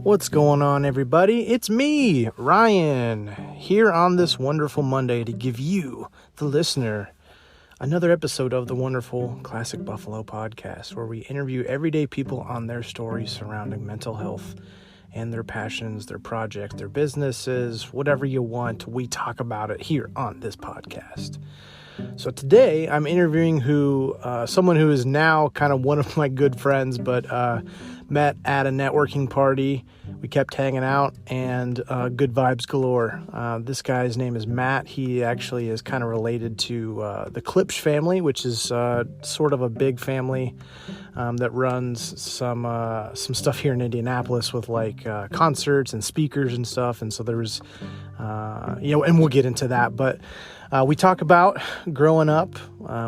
What's going on, everybody? It's me, Ryan, here on this wonderful Monday to give you, the listener, another episode of the wonderful Classic Buffalo podcast, where we interview everyday people on their stories surrounding mental health and their passions, their projects, their businesses, whatever you want. We talk about it here on this podcast. So today I'm interviewing someone who is now kind of one of my good friends, but met at a networking party. We kept hanging out and good vibes galore. This guy's name is Matt. He actually is kind of related to the Klipsch family, which is sort of a big family that runs some stuff here in Indianapolis with like concerts and speakers and stuff. And so there was, and we'll get into that, but we talk about growing up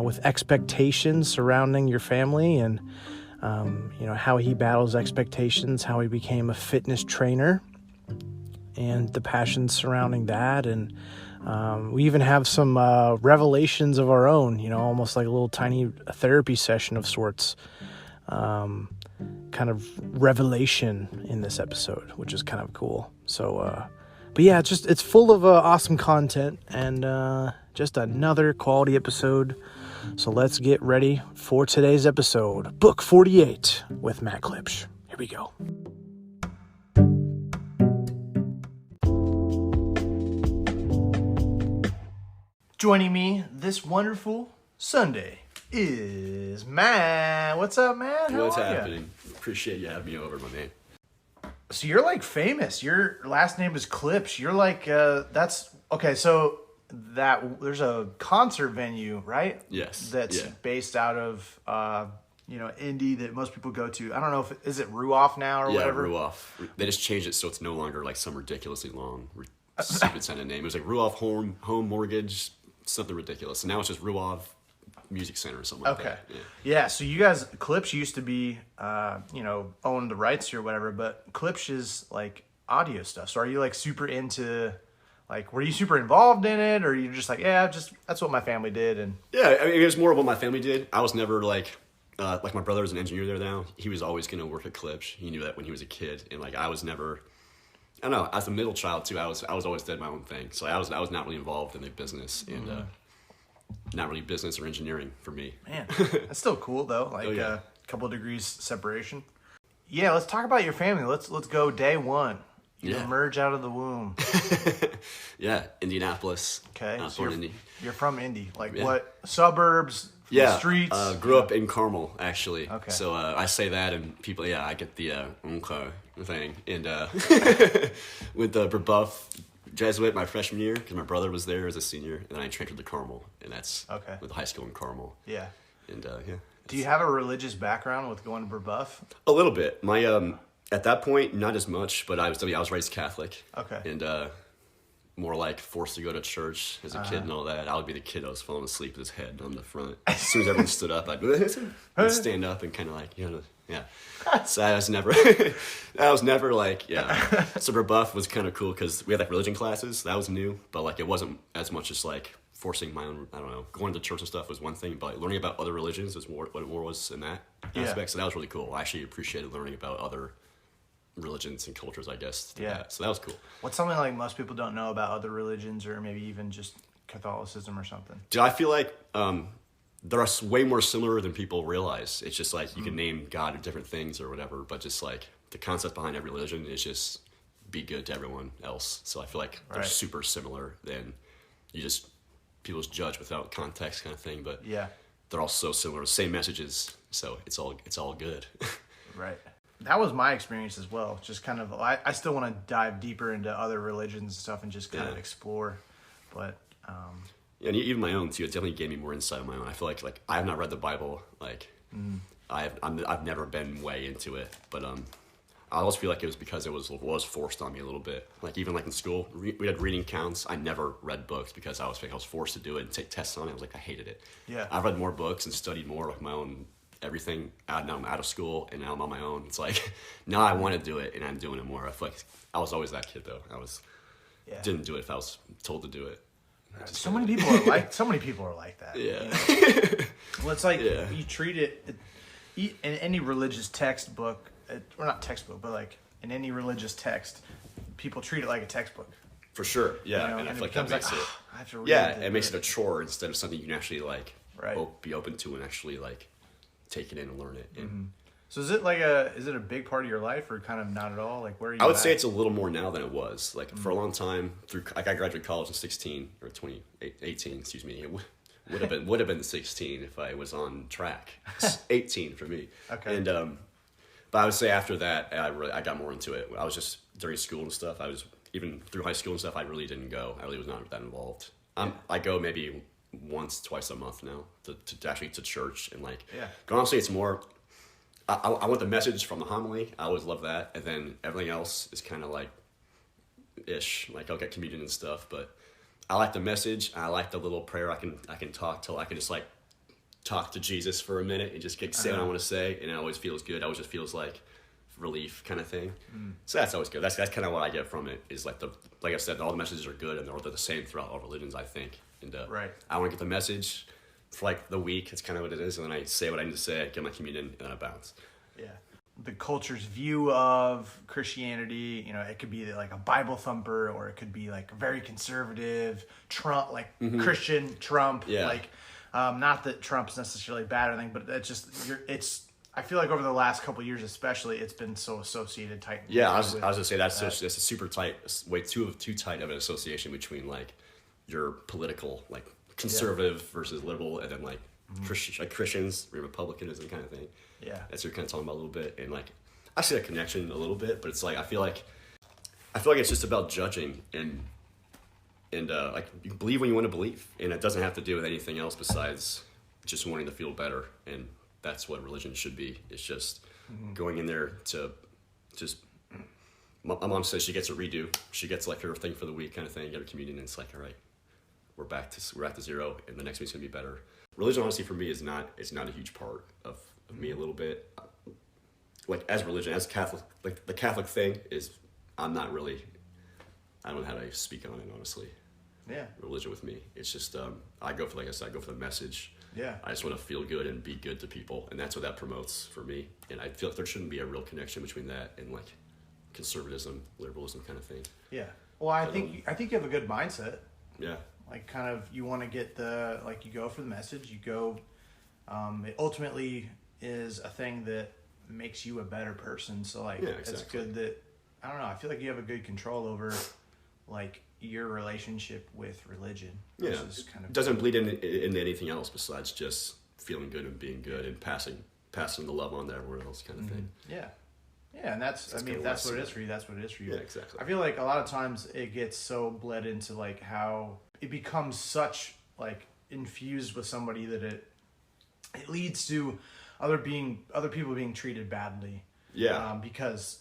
with expectations surrounding your family and, how he battles expectations, how he became a fitness trainer, and the passions surrounding that. And we even have some revelations of our own, almost like a little tiny therapy session of sorts, kind of revelation in this episode, which is kind of cool. So, but yeah, it's full of awesome content and just another quality episode. So let's get ready for today's episode, Book 48 with Matt Klipsch. Here we go. Joining me this wonderful Sunday is Matt. What's up, Matt? What's happening? Appreciate you having me over, my man. So you're like famous. Your last name is Klipsch. You're like, that's, okay, so there's a concert venue, right? Yes. That's based out of, Indy that most people go to. I don't know is it Ruoff now or whatever? Yeah, Ruoff. They just changed it so it's no longer like some ridiculously long, stupid kind of name. It was like Ruoff Home Mortgage, something ridiculous. And now it's just Ruoff Music Center or something like that. Yeah, so you guys, Klipsch used to be, owned the rights to or whatever, but Klipsch is like audio stuff. So are you like super into, like, were you super involved in it, or you just like, that's what my family did? And yeah, I mean, it was more of what my family did. I was never like my brother is an engineer there now. He was always going to work at Klipsch. He knew that when he was a kid, and like I was never. I don't know. As a middle child too, I was always did my own thing. So I was not really involved in the business and not really business or engineering for me. Man, that's still cool though. Like a couple of degrees separation. Yeah, let's talk about your family. Let's go day one. You emerge out of the womb. Yeah, Indianapolis. Okay, so Indy. You're from Indy. Like what suburbs? Streets. Grew up in Carmel actually. Okay. So I say that, and people, I get the thing, and with the Brebeuf Jesuit my freshman year because my brother was there as a senior, and then I transferred to Carmel, and that's with high school in Carmel. Yeah. And Do you have a religious background with going to Brebeuf? A little bit. My at that point, not as much, but I was raised Catholic. Okay. And more like forced to go to church as a kid and all that. I would be the kid that was falling asleep with his head on the front. As soon as everyone stood up, I'd stand up and kind of like, So I was never like, So Brebeuf was kind of cool because we had like religion classes. That was new, but like it wasn't as much as like forcing my own, I don't know, going to church and stuff was one thing, but like learning about other religions was more what it more was in that aspect. So that was really cool. I actually appreciated learning about other religions and cultures, I guess. So that was cool. What's something like most people don't know about other religions, or maybe even just Catholicism or something? Dude, I feel like they're way more similar than people realize. It's just like you can name God or different things or whatever, but just like the concept behind every religion is just be good to everyone else. So I feel like they're super similar. Then people just judge without context kind of thing, but they're all so similar, same messages. So it's all good. Right. That was my experience as well. Just kind of, I still want to dive deeper into other religions and stuff and just kind of explore. But and even my own too. It definitely gave me more insight on my own. I feel like I have not read the Bible. Like I've never been way into it. But I always feel like it was because it was forced on me a little bit. Like even like in school, we had reading counts. I never read books because I was forced to do it and take tests on it. I was like, I hated it. Yeah. I've read more books and studied more like my own. Everything now I'm out of school and now I'm on my own. It's like now I want to do it and I'm doing it more. I feel like I was always that kid though. Didn't do it if I was told to do it. So many people are like that. Yeah. Well, it's like you treat it in any religious textbook, or not textbook, but like in any religious text, people treat it like a textbook. For sure, yeah. You know, and I and feel like that makes it. I have to read it makes it a chore instead of something you can actually like be open to and actually like take it in and learn it. And so is it a big part of your life or kind of not at all? Like where are you? I would say it's a little more now than it was. Like for a long time, I graduated college in 18. Excuse me. It would have been 16 if I was on track. 18 for me. Okay. And but I would say after that, I got more into it. I was just during school and stuff. I was even through high school and stuff. I really didn't go. I really was not that involved. I go maybe once, twice a month now to actually to church and like. Yeah. Honestly, it's more. I want the message from the homily. I always love that, and then everything else is kind of like, ish. Like I'll get communion and stuff, but I like the message. I like the little prayer. I can talk till I can just like talk to Jesus for a minute and just say what I want to say, and it always feels good. It always just feels like relief kind of thing. So that's always good. That's kind of what I get from it. Is like like I said, all the messages are good and they're the same throughout all religions, I think. And I want to get the message for like the week. It's kind of what it is, and then I say what I need to say, I get my communion, and then I bounce. Yeah. The culture's view of Christianity, you know, it could be like a Bible thumper, or it could be like very conservative, Trump, like Christian Trump. Yeah. Like, not that Trump's necessarily bad or anything, but I feel like over the last couple of years, especially, it's been so associated tight. Yeah, I was gonna say that's a super tight, way too tight of an association between like your political, like conservative versus liberal, and then like Christians, Republicanism kind of thing. Yeah, that's what you're kind of talking about a little bit, and like I see that connection a little bit, but it's like I feel like it's just about judging and like you believe when you want to believe, and it doesn't have to do with anything else besides just wanting to feel better. And that's what religion should be. It's just going in there to just. My mom says she gets a redo. She gets like her thing for the week kind of thing. Get her communion, and it's like, all right, we're back to zero, and the next week's gonna be better. Religion, honestly, for me is not a huge part of me a little bit. Like as religion, as Catholic, like the Catholic thing is, I don't know how to speak on it, honestly. Yeah. Religion with me, it's just I go for the message. Yeah. I just want to feel good and be good to people, and that's what that promotes for me. And I feel like there shouldn't be a real connection between that and like conservatism, liberalism kind of thing. Yeah. Well, I think you have a good mindset. Yeah. Like kind of you want to get you go for the message. You go. It ultimately is a thing that makes you a better person. So like It's good that I don't know. I feel like you have a good control over like your relationship with religion. Yeah, it doesn't bleed into anything else besides just feeling good and being good and passing the love on to everyone else kind of thing. Yeah. Yeah, and that's if that's what it is for you, that's what it is for you. Yeah, exactly. I feel like a lot of times it gets so bled into like how it becomes such like infused with somebody that it leads to other people being treated badly. Yeah. Because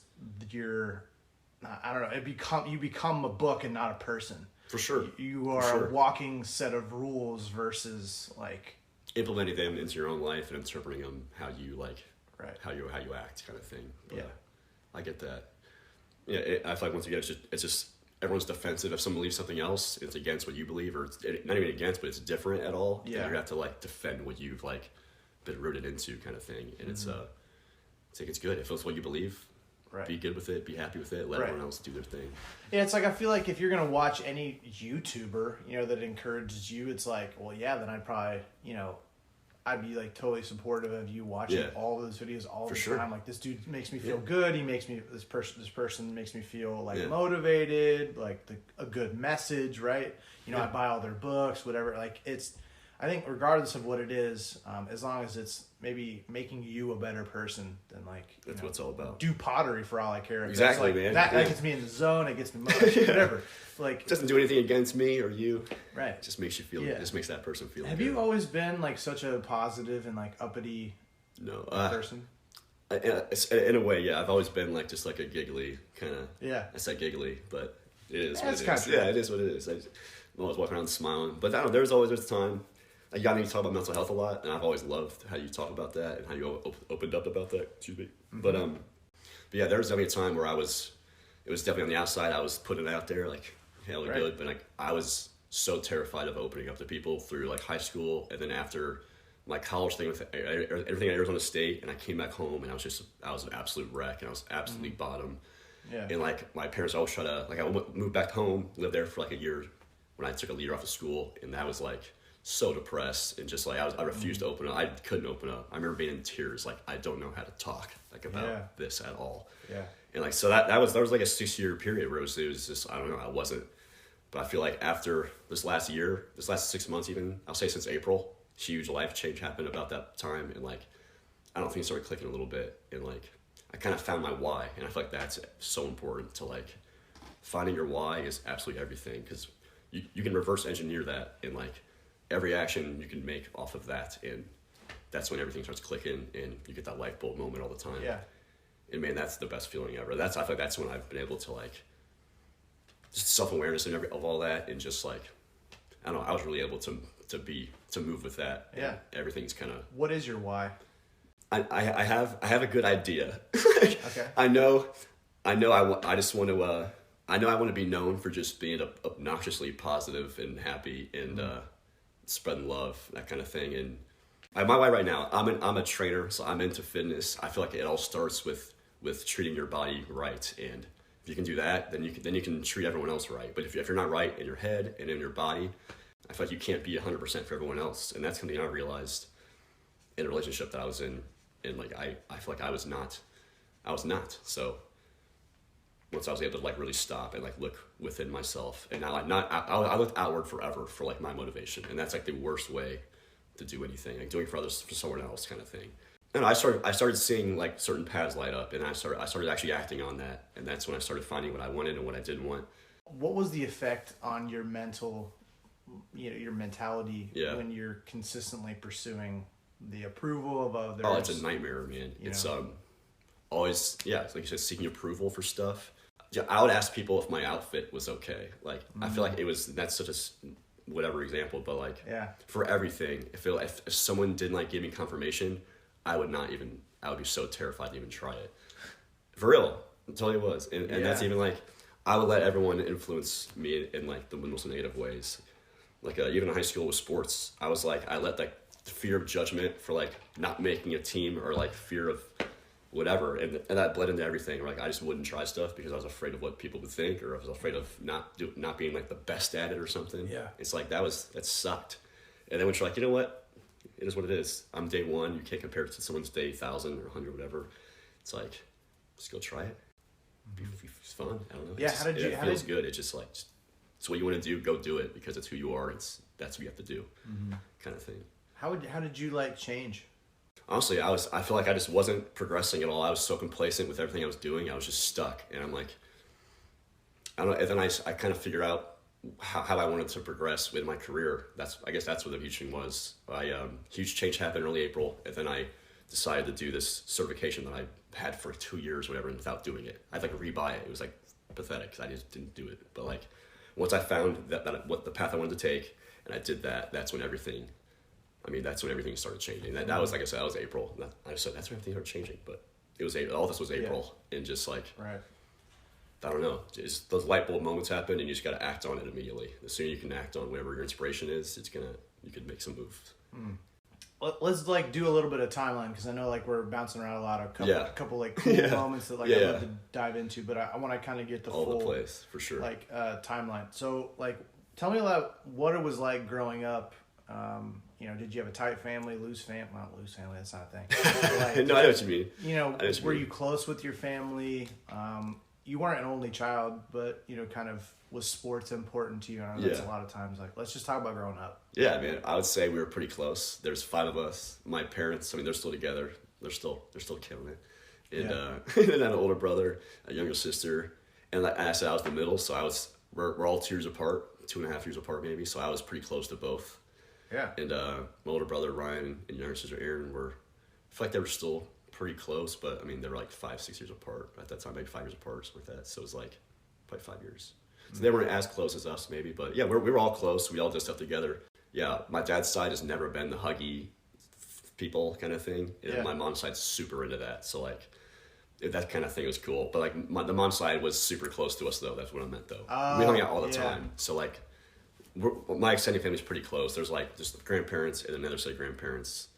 I don't know, you become a book and not a person. For sure. You are a walking set of rules versus like implementing them into your own life and interpreting them how you like, how you act kind of thing. But, yeah. I get that. Yeah, I feel like once again, it's just everyone's defensive. If someone believes something else, it's against what you believe, or it's not even against, but it's different at all. Yeah, you have to like defend what you've like been rooted into, kind of thing. And it's like it's good if it's what you believe. Right. Be good with it. Be happy with it. Let everyone else do their thing. Yeah, it's like I feel like if you're gonna watch any YouTuber, that encourages you, it's like, well, yeah, then I'd probably, I'd be like totally supportive of you watching all those videos all the time. Like this dude makes me feel good. He makes me this person makes me feel like motivated, like a good message, right? I buy all their books, whatever. Like I think regardless of what it is, as long as it's maybe making you a better person, then like that's what it's all about. Do pottery for all I care. Exactly, like, man. That gets me in the zone. It gets me motivated, whatever. Like it doesn't do anything against me or you. Right. It just makes you feel. It just makes that person feel. Have you always been like such a positive and like uppity person? In a way, yeah. I've always been like just like a giggly kind of. Yeah. I say giggly, but it is what it is. Yeah, it is what it is. I'm always walking around smiling, but I don't know. There's a time. You got me to talk about mental health a lot, and I've always loved how you talk about that and how you opened up about that. Excuse me. Mm-hmm. But yeah, there was definitely a time where it was definitely on the outside. I was putting it out there like hella good, but like I was so terrified of opening up to people through like high school, and then after my college thing with everything at Arizona State, and I came back home and I was an absolute wreck, and I was absolutely bottom. Yeah. And like my parents always try to, like I moved back home, lived there for like a year when I took a year off of school, and that was like so depressed and just like I refused to open up. I couldn't open up. I remember being in tears, like I don't know how to talk like about this at all. Yeah. And like so that was like a 6-year period where it was just I don't know, I wasn't. But I feel like after this last 6 months even, I'll say since April, huge life change happened about that time, and like I don't think it started clicking a little bit, and like I kind of found my why, and I feel like that's so important to like finding your why is absolutely everything, because you can reverse engineer that, and like every action you can make off of that, and that's when everything starts clicking and you get that light bulb moment all the time. Yeah. And man, that's the best feeling ever. I feel like that's when I've been able to like just self-awareness and of all that, and just like I don't know, I was really able to move with that. Yeah. Everything's kind of. What is your why? I have a good idea. Okay. I know I just want to I know I want to be known for just being obnoxiously positive and happy and spreading love, that kind of thing. And my why right now, I'm a trainer, so I'm into fitness. I feel like it all starts with treating your body right, and if you can do that, then you can treat everyone else right. But if you're not right in your head and in your body, I feel like you can't be 100% for everyone else. And that's something I realized in a relationship that I was in, and like I feel like I was not. So once I was able to like really stop and like look within myself, and now I looked outward forever for like my motivation, and that's like the worst way to do anything, like doing for others for someone else kind of thing. And I started seeing like certain paths light up, and I started actually acting on that, and that's when I started finding what I wanted and what I didn't want. What was the effect on your your mentality when you're consistently pursuing the approval of others? Oh, it's a nightmare, man. It's always like you said, seeking approval for stuff. Yeah, I would ask people if my outfit was okay. Like I feel like that's such a whatever example, but like for everything, if someone didn't like give me confirmation, I would be so terrified to even try it. For real, it totally was. And that's even like, I would let everyone influence me in like the most negative ways. Like even in high school with sports, I was like, I let like the fear of judgment for like not making a team, or like fear of whatever, and that bled into everything. Like I just wouldn't try stuff because I was afraid of what people would think, or I was afraid of not being like the best at it or something. Yeah, it's like that sucked. And then when you're like, you know what, it is what it is. I'm day one. You can't compare it to someone's day 1,000 or 100, whatever. It's like, just go try it. It's fun. I don't know. Yeah, it feels good. It's just like, it's what you want to do. Go do it because it's who you are. That's what you have to do, kind of thing. How did you like change? Honestly, I feel like I just wasn't progressing at all. I was so complacent with everything I was doing. I was just stuck, and I'm like, I don't know. And then I kind of figured out how I wanted to progress with my career. I guess that's what the huge thing was. Huge change happened early April, and then I decided to do this certification that I had for 2 years, whatever, and without doing it. I'd like rebuy it. It was like pathetic because I just didn't do it. But like once I found that what the path I wanted to take, and I did that, that's when everything started changing. That was, like I said, that was April. I said that's when everything started changing. But it was all this was April, and just like I don't know, just those light bulb moments happen, and you just got to act on it immediately. The sooner you can act on whatever your inspiration is, you could make some moves. Let's like do a little bit of timeline, because I know like we're bouncing around a lot of couple like cool moments that like I'd love to dive into, but I want to kind of get the all full the place for sure like timeline. So like tell me about what it was like growing up. Did you have a tight family, loose family? Not loose family, that's not a thing. Like, no, I know what you mean. Were you close with your family? You weren't an only child, but kind of was sports important to you? I know that's a lot of times like, let's just talk about growing up. Yeah, man, I would say we were pretty close. There's 5 of us. My parents, they're still together. They're still killing it. And and then I had an older brother, a younger sister, and like I said, I was the middle, so we're all 2 years apart, 2.5 years apart maybe. So I was pretty close to both. Yeah. And my older brother Ryan and younger sister Erin I feel like they were still pretty close, but I mean they were like 5-6 years apart at that time, maybe 5 years apart, something like that. So it was like probably 5 years. So they weren't as close as us maybe, but yeah, we were all close. We all did stuff together. Yeah, my dad's side has never been the huggy people kind of thing. And my mom's side's super into that. So like that kind of thing was cool. But like the mom's side was super close to us though. That's what I meant though. We hung out all the time. So like my extended family's pretty close. There's like just the grandparents and another set of grandparents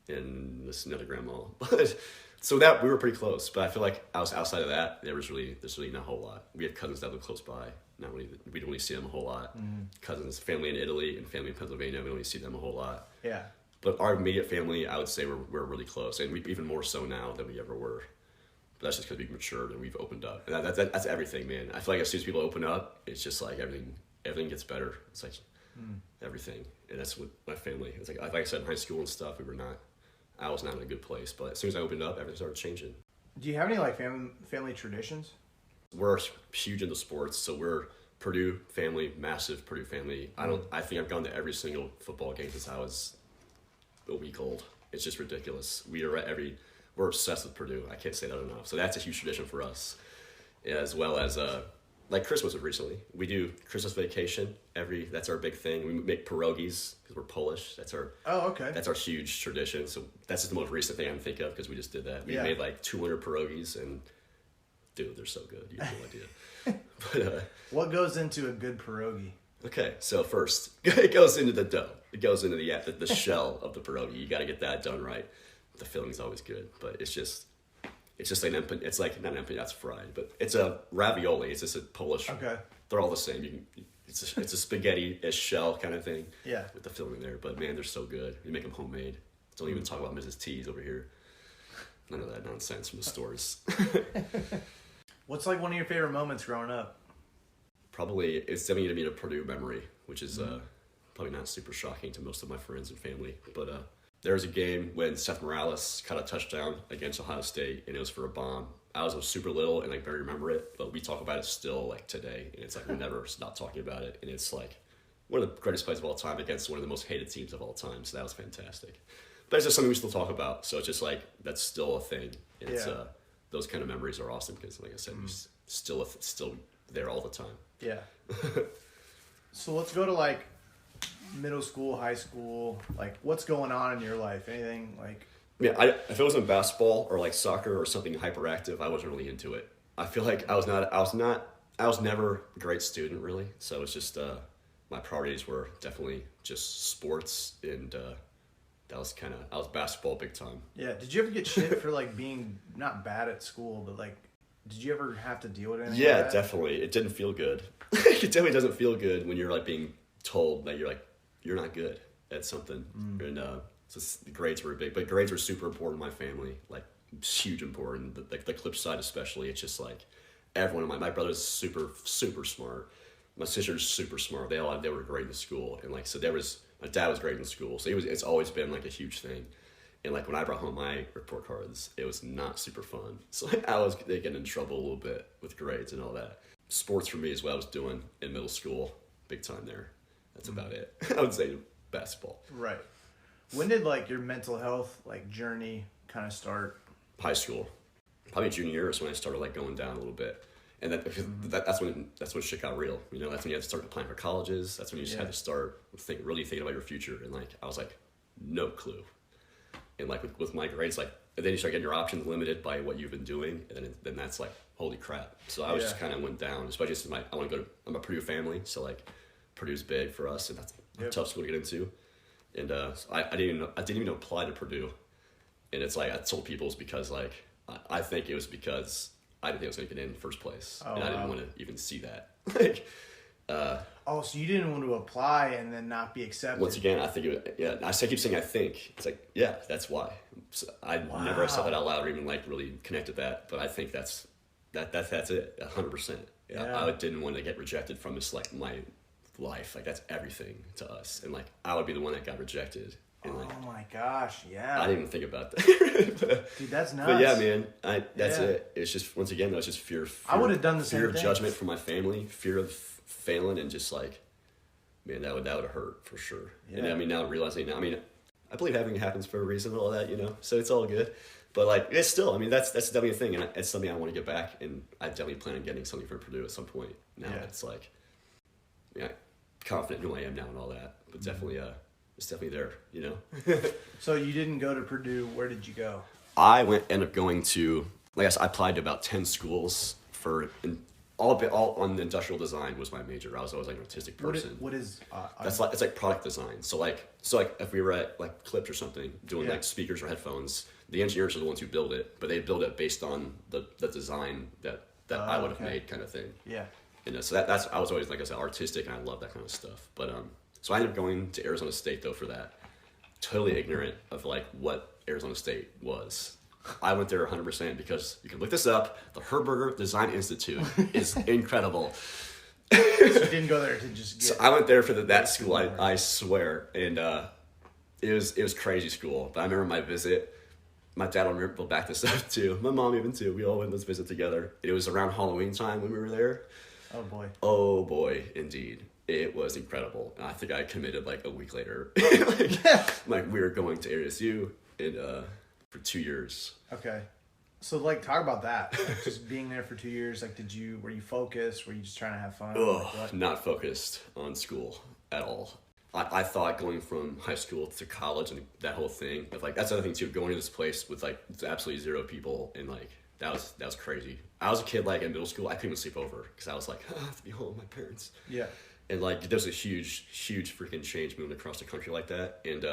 and another grandma. But So that we were pretty close, but I feel like outside of that, there's really not a whole lot. We have cousins that live close by. We don't really see them a whole lot. Cousins, family in Italy and family in Pennsylvania, we don't really see them a whole lot. Yeah. But our immediate family, I would say we're really close, and we even more so now than we ever were. But that's just because we've matured and we've opened up. And that's everything, man. I feel like as soon as people open up, it's just like everything gets better. It's like everything, and that's what my family. It's like I said in high school and stuff, I was not in a good place, but as soon as I opened up, everything started changing. Do you have any like family traditions? We're huge into sports, so we're Purdue family, massive Purdue family. I think I've gone to every single football game since I was a week old. It's just ridiculous. We're obsessed with Purdue. I can't say that enough. So that's a huge tradition for us, as well as like Christmas recently. We do Christmas vacation that's our big thing. We make pierogies because we're Polish. That's our huge tradition. So that's just the most recent thing I can think of because we just did that. We made like 200 pierogies and dude, they're so good. You have no idea. But, what goes into a good pierogi? Okay, so first it goes into the dough. It goes into the shell of the pierogi. You got to get that done right. The filling's always good, but it's just like it's like not an empanada, it's fried, but it's a ravioli. It's just a Polish. Okay. They're all the same. It's a spaghetti-ish shell kind of thing. Yeah. With the filling there, but man, they're so good. You make them homemade. Don't even talk about Mrs. T's over here. None of that nonsense from the stores. What's like one of your favorite moments growing up? Probably it's definitely gonna be a Purdue memory, which is probably not super shocking to most of my friends and family, but. There was a game when Seth Morales caught a touchdown against Ohio State, and it was for a bomb. I was super little, and I barely remember it, but we talk about it still, like, today, and it's like we never stop talking about it, and it's like one of the greatest plays of all time against one of the most hated teams of all time, so that was fantastic. But it's just something we still talk about, so it's just like, that's still a thing, and it's, those kind of memories are awesome, because like I said, we're still there all the time. Yeah. So let's go to, like, middle school, high school, like what's going on in your life? Anything like? Yeah, if it wasn't basketball or like soccer or something hyperactive, I wasn't really into it. I feel like I was never a great student really. So it's just my priorities were definitely just sports, and I was basketball big time. Yeah. Did you ever get shit for like being not bad at school, but like, did you ever have to deal with anything? Yeah, like that? definitely. It didn't feel good. It definitely doesn't feel good when you're like being told that you're not good at something. And so the grades were big, but grades were super important in my family, like huge important. The Klipsch side especially, it's just like everyone. My brother's super smart. My sister's super smart. They were great in school, and like so my dad was great in school, so it's always been like a huge thing. And like when I brought home my report cards, it was not super fun. So like, I was getting in trouble a little bit with grades and all that. Sports for me is what I was doing in middle school, big time there. That's about it. I would say basketball. Right. When did like your mental health like journey kind of start? High school. Probably junior year is when I started like going down a little bit. And that's when shit got real. You know, that's when you had to start applying for colleges. That's when you just had to start really thinking about your future. And like I was like, no clue. And like with my grades, like and then you start getting your options limited by what you've been doing, and then that's like holy crap. So I was just kind of went down, especially since I'm a Purdue family, so like Purdue's big for us, and that's a tough school to get into. And so I didn't even apply to Purdue, and it's like I told people it's because like I think it was because I didn't think I was going to get in the first place, and I didn't want to even see that. So you didn't want to apply and then not be accepted. Once again, I think I keep saying I think. It's like, yeah, that's why. So I never said that out loud or even like really connected that, but I think that's it, 100%. Yeah. I didn't want to get rejected from this like my life. Like that's everything to us, and like I would be the one that got rejected. And, like, oh my gosh, yeah. I didn't even think about that. Dude, that's nuts. But yeah, man, that's it. It's just once again, it's just fear. I would have done the same thing. Fear of judgment from my family, fear of failing, and just like, man, that would hurt for sure. Yeah. And I mean, now realizing, I believe everything happens for a reason and all that, you know. So it's all good. But like, it's still, that's definitely a thing, and it's something I want to get back, and I definitely plan on getting something from Purdue at some point. Now it's like, confident in who I am now and all that, but definitely, it's definitely there, you know. So you didn't go to Purdue. Where did you go? I ended up going to, like I said, I applied to about 10 schools all on industrial design was my major. I was always like an artistic person. What is it's like product design. So like if we were at like Klipsch or something doing like speakers or headphones, the engineers are the ones who build it, but they build it based on the design that I would have made, kind of thing. Yeah. And so that's I was always, like I said, artistic, and I love that kind of stuff. But so I ended up going to Arizona State though for that. Totally ignorant of like what Arizona State was. I went there 100% because you can look this up. The Herberger Design Institute is incredible. So you didn't go there to just get... So I went there for that school, I swear. And it was crazy school. But I remember my visit, my dad will back this up too. My mom even too. We all went this visit together. It was around Halloween time when we were there. Oh boy. Oh boy, indeed. It was incredible. And I think I committed like a week later. like we were going to ASU and for 2 years. Okay. So like talk about that. Like, just being there for 2 years, like were you focused? Were you just trying to have fun? Like, not focused on school at all. I thought going from high school to college and that whole thing, but like that's the other thing too, going to this place with like absolutely zero people, and like that was crazy. I was a kid like in middle school, I couldn't even sleep over because I was like, I have to be home with my parents. Yeah. And like there was a huge freaking change moving across the country like that. And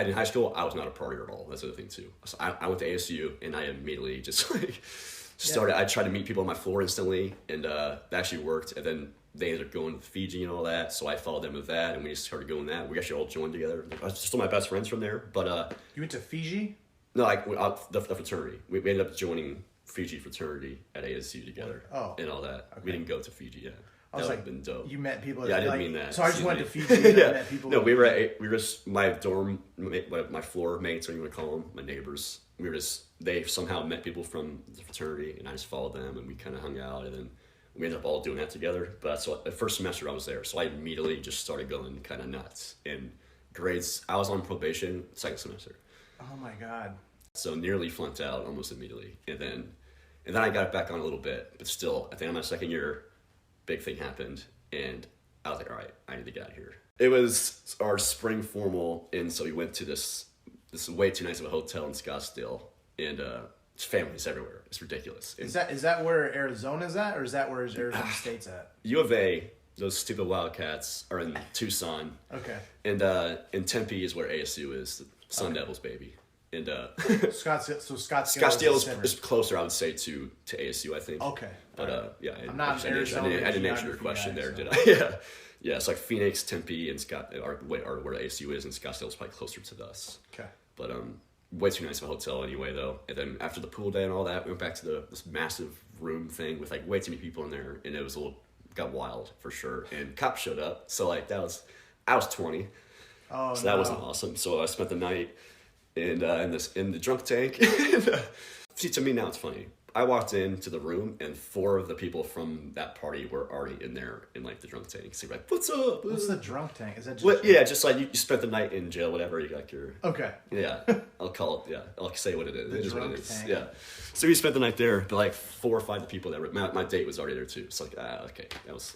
in high school, I was not a partier at all. That's the other thing too. So I went to ASU and I immediately just like started. I tried to meet people on my floor instantly, and that actually worked. And then they ended up going to Fiji and all that, so I followed them with that, and we just started going that. We actually all joined together. I was still my best friends from there. But you went to Fiji? No, like the fraternity. We ended up joining Fiji fraternity at ASU together. Oh, and all that. Okay. We didn't go to Fiji yet. I was like, been dope. You met people. Yeah, I didn't mean that. So I just went to Fiji and I met people. No, my dorm, my floor mates, or you want to call them, my neighbors. They somehow met people from the fraternity, and I just followed them, and we kind of hung out, and then we ended up all doing that together. But so the first semester I was there, so I immediately just started going kind of nuts. And grades, I was on probation second semester. Oh my God. So nearly flunked out almost immediately. And then I got back on a little bit, but still, at the end of my second year, big thing happened, and I was like, all right, I need to get out of here. It was our spring formal, and so we went to this way too nice of a hotel in Scottsdale, and families everywhere. It's ridiculous. Is that where Arizona's at, or is that where Arizona State's at? U of A, those stupid Wildcats, are in Tucson. Okay. And Tempe is where ASU is, the Sun Devils, baby. And Scottsdale is closer, I would say, to ASU, I think. Okay. But yeah, I'm not in Arizona. I didn't answer your question there, did I? Yeah. It's like Phoenix, Tempe, and are where ASU is, and Scottsdale is probably closer to us. Okay. But way too nice of a hotel anyway, though. And then after the pool day and all that, we went back to this massive room thing with like way too many people in there, and it was got wild for sure. And cops showed up, so like I was 20. Oh, so that wasn't awesome. So I spent the night in the drunk tank. See, to me now it's funny. I walked into the room and 4 of the people from that party were already in there in like the drunk tank. So you're like, "What's up?" What's the drunk tank? Is that just? Well, yeah, just like you spent the night in jail, whatever. You got your. Okay. Yeah, I'll call it. Yeah, I'll say what it is. It is what it is. Tank. Yeah. So we spent the night there, but like 4 or 5 of the people that were my date was already there too. So like, okay, that was.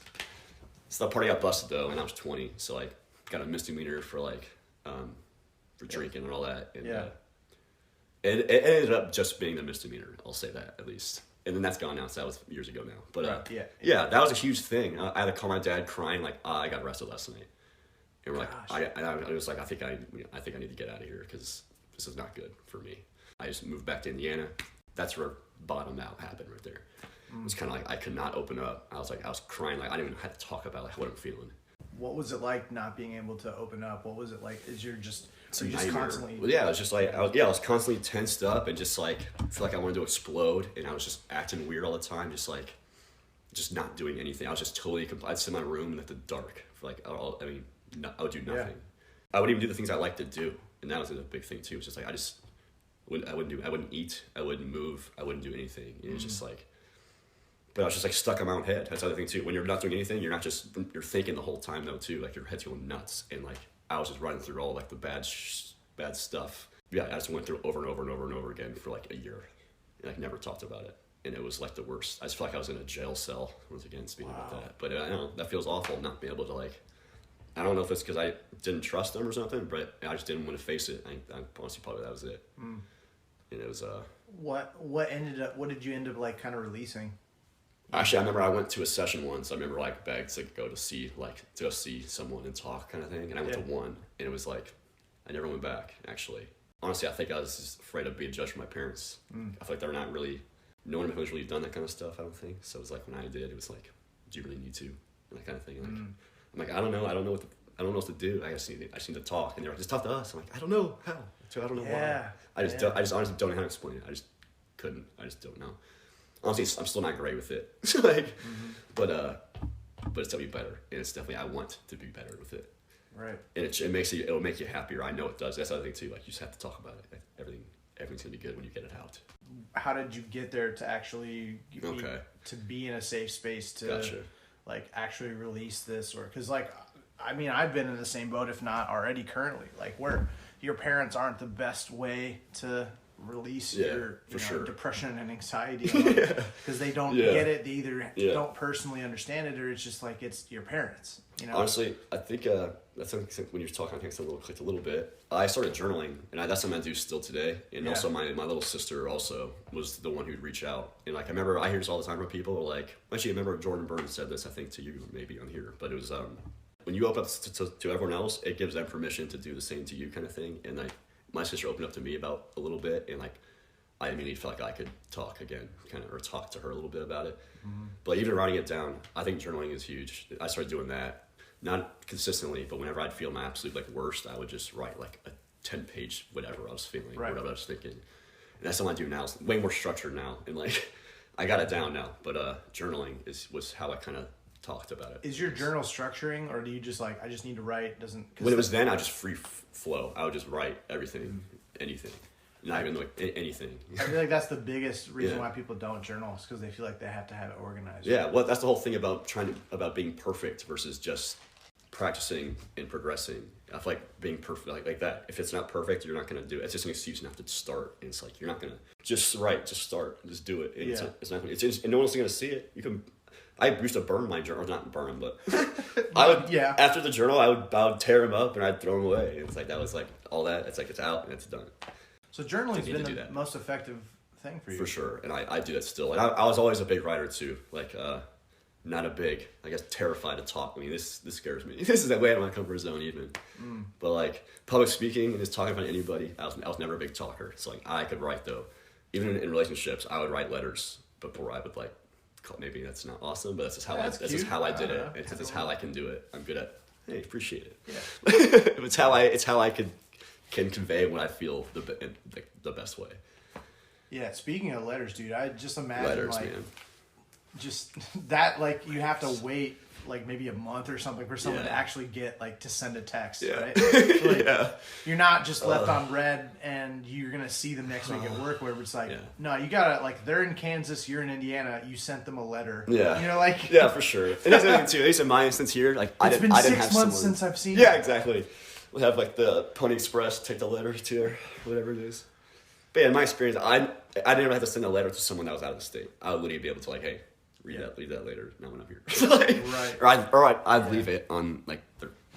So the party got busted though, and I was 20, so like got a misdemeanor for like, for drinking and all that. And, yeah. It ended up just being the misdemeanor. I'll say that at least. And then that's gone now, so that was years ago now. But yeah, that was a huge thing. I had to call my dad crying like, I got arrested last night. And we're like, I was like, I think I need to get out of here because this is not good for me. I just moved back to Indiana. That's where bottom out happened right there. It was kind of like I could not open up. I was crying like I didn't even have to talk about like what I'm feeling. What was it like not being able to open up? What was it like? Are you just constantly? Well, yeah, it was just like I was constantly tensed up and just like I feel like I wanted to explode, and I was just acting weird all the time, just not doing anything. I was just totally. I'd sit in my room in the dark for like I would do nothing. Yeah. I wouldn't even do the things I like to do, and that was a big thing too. It's just like I wouldn't eat, I wouldn't move, I wouldn't do anything. It was just like. But I was just like stuck in my own head. That's the other thing too. When you're not doing anything, you're thinking the whole time though too. Like your head's going nuts, and like I was just running through all like the bad stuff. Yeah, I just went through over and over and over and over again for like a year, and I never talked about it. And it was like the worst. I just felt like I was in a jail cell once again speaking about that. But I know that feels awful not being able to like. I don't know if it's because I didn't trust them or something, but I just didn't want to face it. I honestly probably that was it. And it was What did you end up like kind of releasing? Actually, I remember I went to a session once. I remember like begged to go see someone and talk kind of thing. And I went to one, and it was like, I never went back actually. honestly, I think I was just afraid of being judged from my parents. I feel like they're not really, no one has really done that kind of stuff, I don't think. So it was like, when I did, it was like, do you really need to? And that kind of thing. Like, I'm like, I don't know what to do. I just need to talk. And they're like, just talk to us. I'm like, I don't know how. So I don't know why. I just honestly don't know how to explain it. I just couldn't. I just don't know. Honestly, I'm still not great with it. Like, but it's definitely better. And it's definitely, I want to be better with it. Right. And it'll make you happier. I know it does. That's the other thing too. Like, you just have to talk about it. Everything's gonna be good when you get it out. How did you get there to actually be in a safe space to like actually release this? Or because like, I mean, I've been in the same boat, if not already currently, like where your parents aren't the best way to release your depression and anxiety because they don't get it. They either don't personally understand it, or it's just like, it's your parents, you know? Honestly, I think that's something when you're talking, I think it's clicked a little bit. I started journaling, and that's something I do still today. And also my little sister also was the one who'd reach out. And like, I remember, I hear this all the time from people, like, actually I remember Jordan Burns said this, I think to you maybe on here, but it was when you open up to everyone else, it gives them permission to do the same to you, kind of thing. And like, my sister opened up to me about a little bit, and like, I immediately felt like I could talk again, or talk to her a little bit about it. But even writing it down, I think journaling is huge. I started doing that, not consistently, but whenever I'd feel my absolute like worst, I would just write like a 10-page whatever I was feeling, whatever I was thinking. And that's something I do now. It's way more structured now, and like, I got it down now. But journaling was how I kind of talked about it. Is your journal structuring, or do you just like, I just need to write? When it was then, I just free flow. I would just write everything, anything, not even like anything. I feel like that's the biggest reason why people don't journal, is because they feel like they have to have it organized. Yeah, well, that's the whole thing about about being perfect versus just practicing and progressing. I feel like being perfect like that. If it's not perfect, you're not gonna do it. It's just an excuse not to start. And it's like, you're not gonna just start, just do it. And it's not. And no one's gonna see it. You can. I used to burn my journal, not burn them, but I would, after the journal, I would tear them up and I'd throw them away. And it's like, that was like, all that, it's like, it's out and it's done. So journaling has been the most effective thing for you. For sure. And I do that still. And I was always a big writer too. Like, not a big, I guess, terrified to talk. I mean, this scares me. This is that way out of my comfort zone even. But like, public speaking and just talking about anybody, I was never a big talker. So like, I could write though. Even in relationships, I would write letters before I would like, maybe that's not awesome, but that's just how I did it. It's just how I can do it. I'm good at. Hey, appreciate it. Yeah. it's how I can convey what I feel the best way. Yeah. Speaking of letters, dude, I just imagine letters, like, man. Just that, like, you have to wait like maybe a month or something for someone to actually get like to send a text, right? So, like, you're not just left on red and you're gonna see them next week at work, where it's like, no, you gotta, like, they're in Kansas, you're in Indiana, you sent them a letter. Yeah, you know, like, for sure. And that's the thing too. At least in my instance here, like, I didn't have 6 months since I've seen. Yeah, exactly. We'll have like the Pony Express take the letter to her, whatever it is. But yeah, in my experience, I didn't have to send a letter to someone that was out of the state. I would literally be able to like, hey, read that later. Now when I'm here, like, right? I'd leave it on like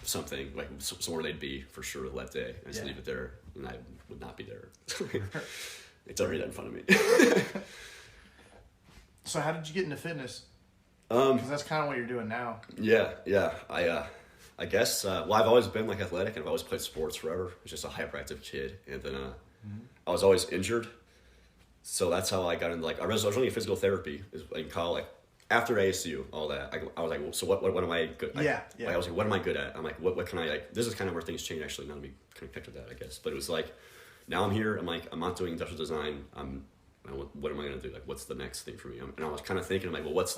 something like somewhere they'd be for sure that day. I just leave it there, and I would not be there. It's already that in front of me. So how did you get into fitness? Because that's kind of what you're doing now. Yeah. I guess. Well, I've always been like athletic, and I've always played sports forever. I was just a hyperactive kid, and then I was always injured. So that's how I got into, like, I was really in physical therapy in college. Like, after ASU, all that, I was like, well, so what am I good at? I was like, what am I good at? I'm like, what can I, like, this is kind of where things change, actually, now to be connected to that, I guess. But it was like, now I'm here, I'm like, I'm not doing industrial design, what am I going to do? Like, what's the next thing for me? And I was kind of thinking, I'm like, well, what's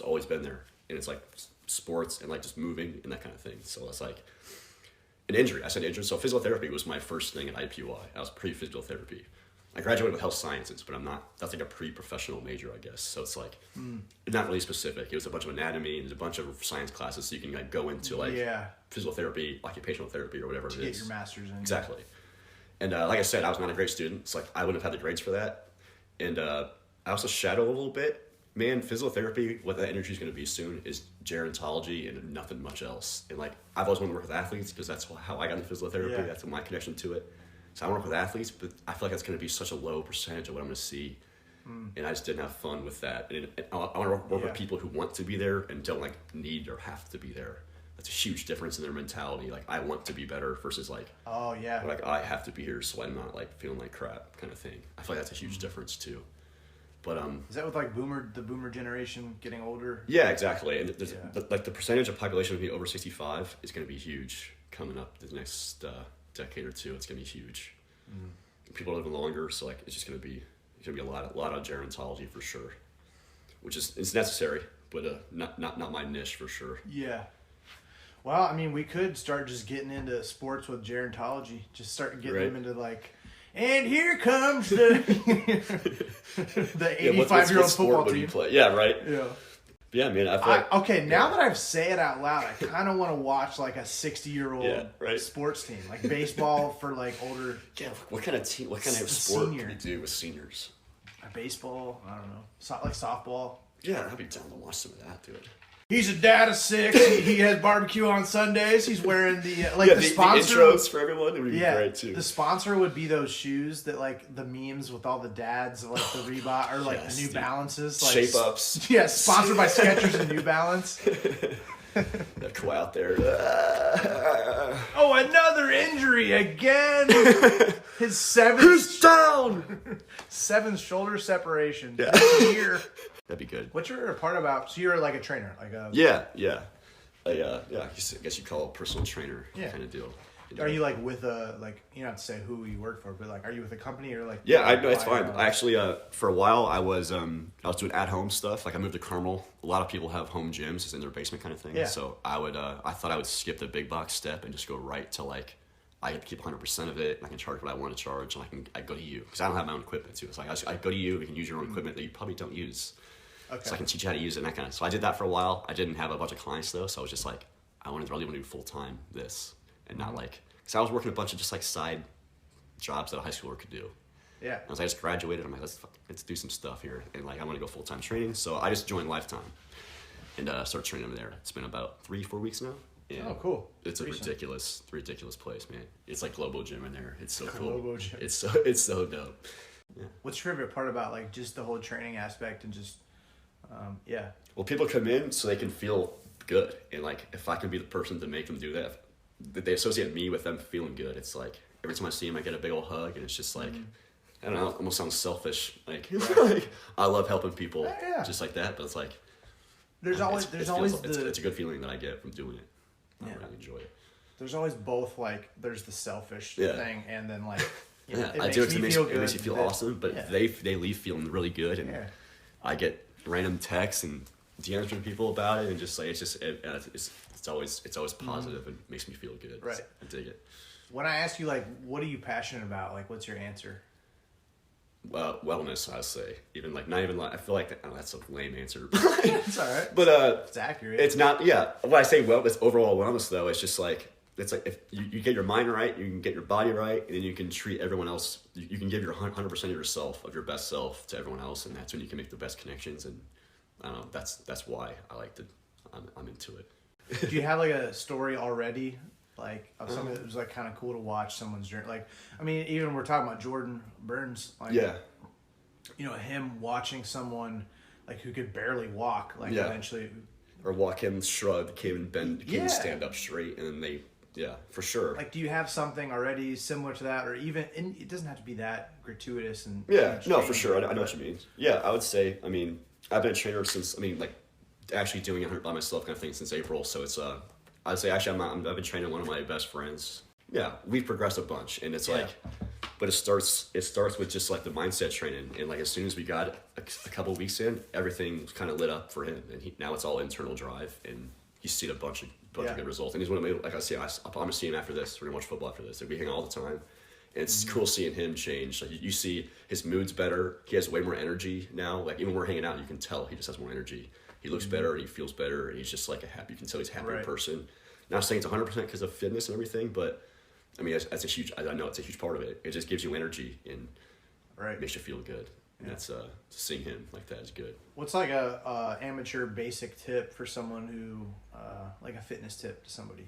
always been there? And it's like sports and like just moving and that kind of thing. So it's like an injury. I said injury. So physical therapy was my first thing at IPY. I was pre-physical therapy. I graduated with health sciences, but I'm not. That's like a pre-professional major, I guess. So it's like not really specific. It was a bunch of anatomy and a bunch of science classes, so you can like go into like physical therapy, occupational therapy, or whatever it is. To get your master's in. Exactly. And like I said, I was not a great student. It's like I wouldn't have had the grades for that. And I also shadowed a little bit. Man, physical therapy, what that energy is going to be soon is gerontology and nothing much else. And like I've always wanted to work with athletes because that's how I got into physical therapy. That's my connection to it. So I want to work with athletes, but I feel like that's going to be such a low percentage of what I'm going to see. And I just didn't have fun with that. And I want to work with people who want to be there and don't like need or have to be there. that's a huge difference in their mentality. Like, I want to be better versus like, oh yeah, like I have to be here so I'm not like feeling like crap kind of thing. I feel like that's a huge difference too. But is that with like the boomer generation getting older? Yeah, exactly. And there's like the percentage of population being over 65 is going to be huge coming up the next decade or two. It's going to be huge. People are living longer, so like it's going to be a lot of gerontology for sure, which is it's necessary, but not my niche for sure. Yeah. Well, I mean, we could start just getting into sports with gerontology. Just start getting them into like, and here comes the 85-year-old football team. You play? Yeah, right. Yeah. Yeah, man. I feel like, okay, now that I've say it out loud, I kind of want to watch like a 60-year-old sports team, like baseball for like older. Yeah. What kind of team? What kind of sport can you do with seniors? Baseball. I don't know. Like softball. Yeah, I'd be down to watch some of that, dude. He's a dad of 6. He has barbecue on Sundays. He's wearing the the sponsor. The intros for everyone. It would be great too. The sponsor would be those shoes that like the memes with all the dads of like the Reebok or like the New Balances, like shape ups. Yeah, sponsored by Skechers and New Balance. That go out there. Oh, another injury again. His 7th. Who's down? 7th shoulder separation. Yeah. Year. That'd be good. What's your part about? So you're like a trainer, like a I guess you call it a personal trainer kind of deal. Are you like with a like you don't have to say who you work for, but like are you with a company or like? Yeah, I know it's fine. I actually for a while I was doing at home stuff. Like I moved to Carmel. A lot of people have home gyms, it's in their basement kind of thing. Yeah. So I thought I would skip the big box step and just go right to like I get to keep 100% of it. And I can charge what I want to charge, and I go to you because I don't have my own equipment too. It's like I go to you. We can use your own equipment that you probably don't use. Okay. So I can teach you how to use it and that kind of. So I did that for a while. I didn't have a bunch of clients though, so I was just like, I really want to do full time this and not like because I was working a bunch of just like side jobs that a high schooler could do. Yeah. I just graduated. I'm like, let's do some stuff here, and like I want to go full time training. So I just joined Lifetime and started training them there. It's been about 3-4 weeks now. And oh, cool! It's a ridiculous place, man. It's like Globo Gym in there. It's so cool. Globo Gym. It's so dope. Yeah. What's your favorite part about like just the whole training aspect and just Well, people come in so they can feel good, and like if I can be the person to make them do that, they associate me with them feeling good. It's like every time I see them, I get a big old hug, and it's just like I don't know, it almost sounds selfish. Like, like I love helping people just like that, but it's like it's a good feeling that I get from doing it. I really enjoy it. There's always both like there's the selfish thing, and then like I do it because it makes you feel awesome, but they leave feeling really good, and I get random texts and DMs from people about it, and just like it's always positive and makes me feel good. Right, I dig it. When I ask you like, what are you passionate about? Like, what's your answer? Wellness, I say. Even like not even like I feel like that's a lame answer. It's all right, but it's accurate. It's not. Yeah, when I say wellness, overall wellness though, it's just like it's like if you get your mind right, you can get your body right, and then you can treat everyone else. You can give your 100% of yourself, of your best self, to everyone else, and that's when you can make the best connections. And I don't know. That's why I like to. I'm into it. Do you have like a story already? Like of something that was like kind of cool to watch someone's journey. Like, I mean, even we're talking about Jordan Burns. Like, you know, him watching someone like who could barely walk. Like eventually, or walk him shrugged, came and stand up straight, and then they. Yeah, for sure. Like, do you have something already similar to that, or even? And it doesn't have to be that gratuitous and. Yeah, no, for sure. I know what you mean. Yeah, I would say. I mean, I've been a trainer since. I mean, like, actually doing it by myself, kind of thing, since April. So it's I'd say actually I've been training one of my best friends. Yeah, we've progressed a bunch, and it's like, but it starts with just like the mindset training, and like as soon as we got a couple weeks in, everything kind of lit up for him, and now it's all internal drive, and he's seen a bunch of good results, and he's one of my, like I say, I'm gonna see him after this. We're gonna watch football after this. Like, we hang out all the time, and it's cool seeing him change. Like you see his mood's better. He has way more energy now. Like even when we're hanging out, you can tell he just has more energy. He looks better, and he feels better, and he's just like you can tell he's a happier person. Not saying it's 100% because of fitness and everything, but I mean that's a huge. I know it's a huge part of it. It just gives you energy and makes you feel good. And that's seeing him like that is good. What's like a amateur basic tip for someone who like a fitness tip to somebody?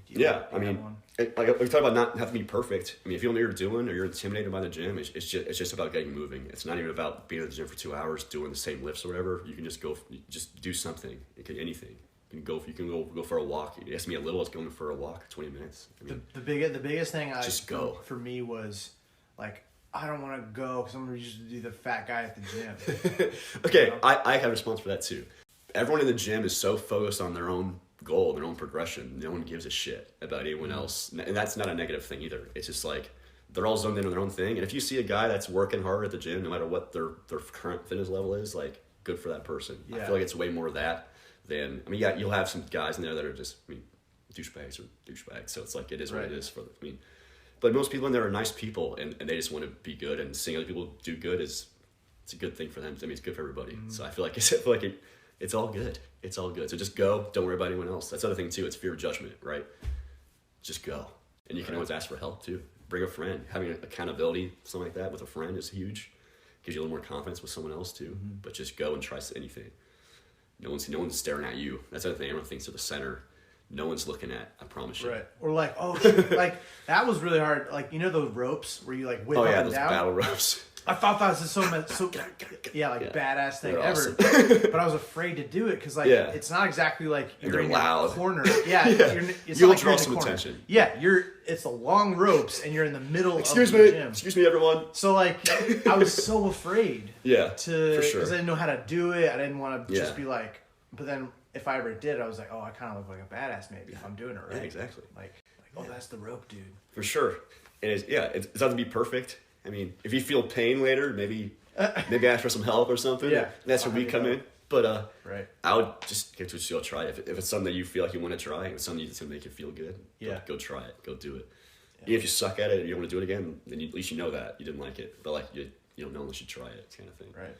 I mean, like we talk about not having to be perfect. I mean, if you don't know what you're doing or you're intimidated by the gym, it's just about getting moving. It's not even about being at the gym for 2 hours doing the same lifts or whatever. You can just do something. It could anything. You can go for a walk. You ask me a little, it's going for a walk, 20 minutes. I mean, the biggest thing just go. For me was like, I don't want to go because I'm going to just do the fat guy at the gym. Okay, you know? I have a response for that too. Everyone in the gym is so focused on their own goal, their own progression. No one gives a shit about anyone else. And that's not a negative thing either. It's just like, they're all zoned in on their own thing. And if you see a guy that's working hard at the gym, no matter what their current fitness level is, like, good for that person. Yeah. I feel like it's way more of that than, I mean, yeah, you'll have some guys in there that are just, I mean, douchebags. So it's like, it is what it is for them. I mean, but most people in there are nice people, and they just want to be good, and seeing other people do good it's a good thing for them. I mean, it's good for everybody. Mm-hmm. So I feel like it's all good. It's all good. So just go. Don't worry about anyone else. That's the other thing too. It's fear of judgment, right? Just go. And you can always ask for help too. Bring a friend. Having accountability, something like that with a friend is huge. Gives you a little more confidence with someone else too. Mm-hmm. But just go and try anything. No one's staring at you. That's the other thing. Everyone thinks they're the center. No one's looking at. I promise you. Right. Or like, like that was really hard. Like, you know those ropes where you like whip up and down? Oh yeah, those battle ropes. I thought that was badass thing ever. Awesome. But I was afraid to do it because like it's not exactly like you're in a corner. Yeah, you'll draw some attention. Yeah, it's the long ropes and you're in the middle of the gym. Excuse me, everyone. So like, I was so afraid. Yeah, for sure. Because I didn't know how to do it. I didn't want to just be like. But then if I ever did, I was like, oh, I kind of look like a badass maybe if I'm doing it right. Yeah, exactly. Like oh, that's the rope, dude. For sure. And it's not to be perfect. I mean, if you feel pain later, maybe ask for some help or something. Yeah, that's where we come in. But I would just get to try it. If it's something that you feel like you want to try, if it's something that's going to make you feel good, go try it. Go do it. Yeah. Even if you suck at it and you don't want to do it again, then at least you know that you didn't like it. But like you don't know unless you try it, kind of thing. Right.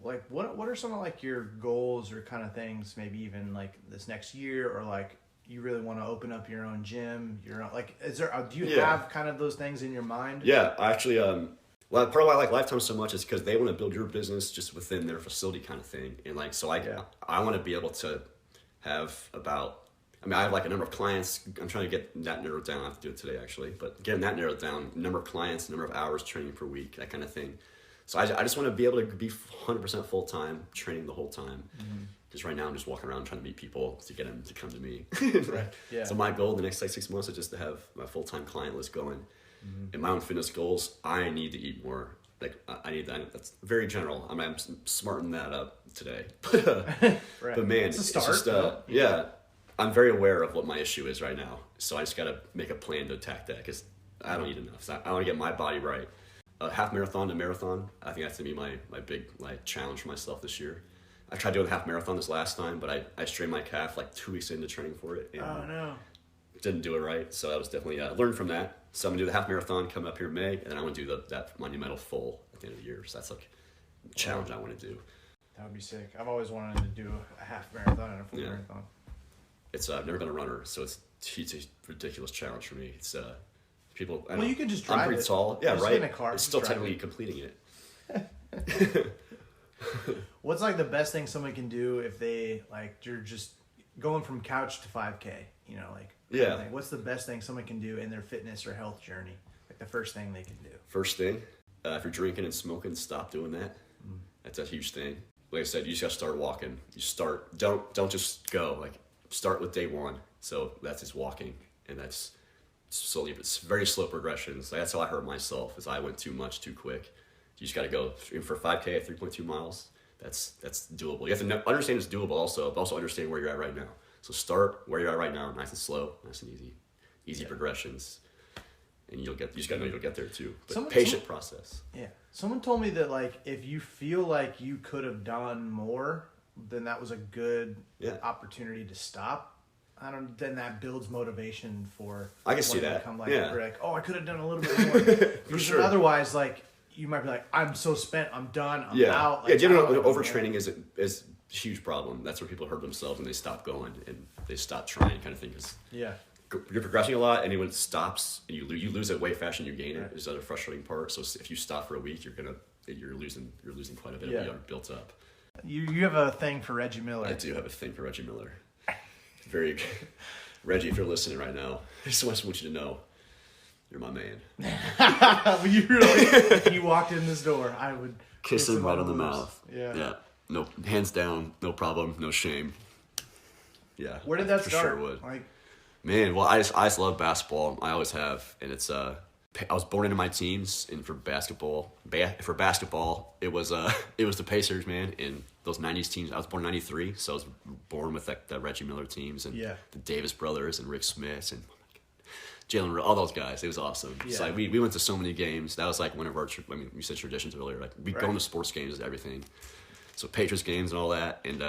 Like what are some of like your goals or kind of things? Maybe even like this next year, or like you really want to open up your own gym. Do you have kind of those things in your mind? Yeah, actually, part of why I like Lifetime so much is because they want to build your business just within their facility kind of thing. And like, so I want to be able to have I have like a number of clients. I'm trying to get that narrowed down. I have to do it today actually, but getting that narrowed down, number of clients, number of hours training per week, that kind of thing. So I just want to be able to be 100% full-time training the whole time. Because right now I'm just walking around trying to meet people to get them to come to me. Right. Yeah. So my goal in the next like 6 months is just to have my full-time client list going. And my own fitness goals, I need to eat more. Like I need that. That's very general. I'm smarting that up today. But man, it's a start. It's just, I'm very aware of what my issue is right now. So I just got to make a plan to attack that because I don't eat enough. So I want to get my body right. Half marathon to marathon, I think that's gonna be my big challenge for myself this year. I tried doing the half marathon this last time, but I strained my calf like 2 weeks into training for it. And oh no! Didn't do it right, so that was definitely learned from that. So I'm gonna do the half marathon coming up here in May, and then I want to do that monumental full at the end of the year. So that's like a challenge I want to do. That would be sick. I've always wanted to do a half marathon and a full marathon. It's I've never been a runner, so it's a ridiculous challenge for me. It's people. You could just drive. I'm pretty tall. Yeah, right. In a car, it's still technically completing it. What's like the best thing someone can do if they you're just going from couch to 5K? You know, what's the best thing someone can do in their fitness or health journey? Like the first thing they can do. First thing, if you're drinking and smoking, stop doing that. That's a huge thing. Like I said, you just gotta start walking. You start. Don't just go. Like start with day one. So that's just walking, and that's slowly. It's very slow progressions. That's how I hurt myself. Is I went too much too quick. You just got to go for 5K at 3.2 miles. That's doable. You have to understand it's doable also, but also understand where you're at right now. So start where you're at right now, nice and slow, nice and easy progressions, and you just got to know you'll get there too. But patient process. Yeah. Someone told me that if you feel like you could have done more, then that was a good opportunity to stop. Then that builds motivation for. I can see that. I could have done a little bit more. For sure. Otherwise, you might be like, I'm so spent, I'm done, I'm out. Overtraining is a huge problem. That's where people hurt themselves and they stop going and they stop trying, kind of thing. Cause you're progressing a lot, and when it stops, and you lose it way faster than you gain it. Is the other frustrating part. So if you stop for a week, you're losing quite a bit of what you already built up. You have a thing for Reggie Miller. I do have a thing for Reggie Miller. Very good. Reggie, if you're listening right now, I just want you to know. You're my man. If you walked in this door, I would kiss him right on the mouth. Yeah. No, hands down, no problem, no shame. Yeah. Where did that for start? Sure would. Like, man, well, I just love basketball. I always have, and it's I was born into my teams, and for basketball, it was the Pacers, man, and those '90s teams. I was born in '93, so I was born with like the Reggie Miller teams and the Davis brothers and Rick Smith and Jalen, all those guys. It was awesome. Yeah. So like, we went to so many games. That was like one of our, you said traditions earlier. Like we go to sports games and everything. So Patriots games and all that, and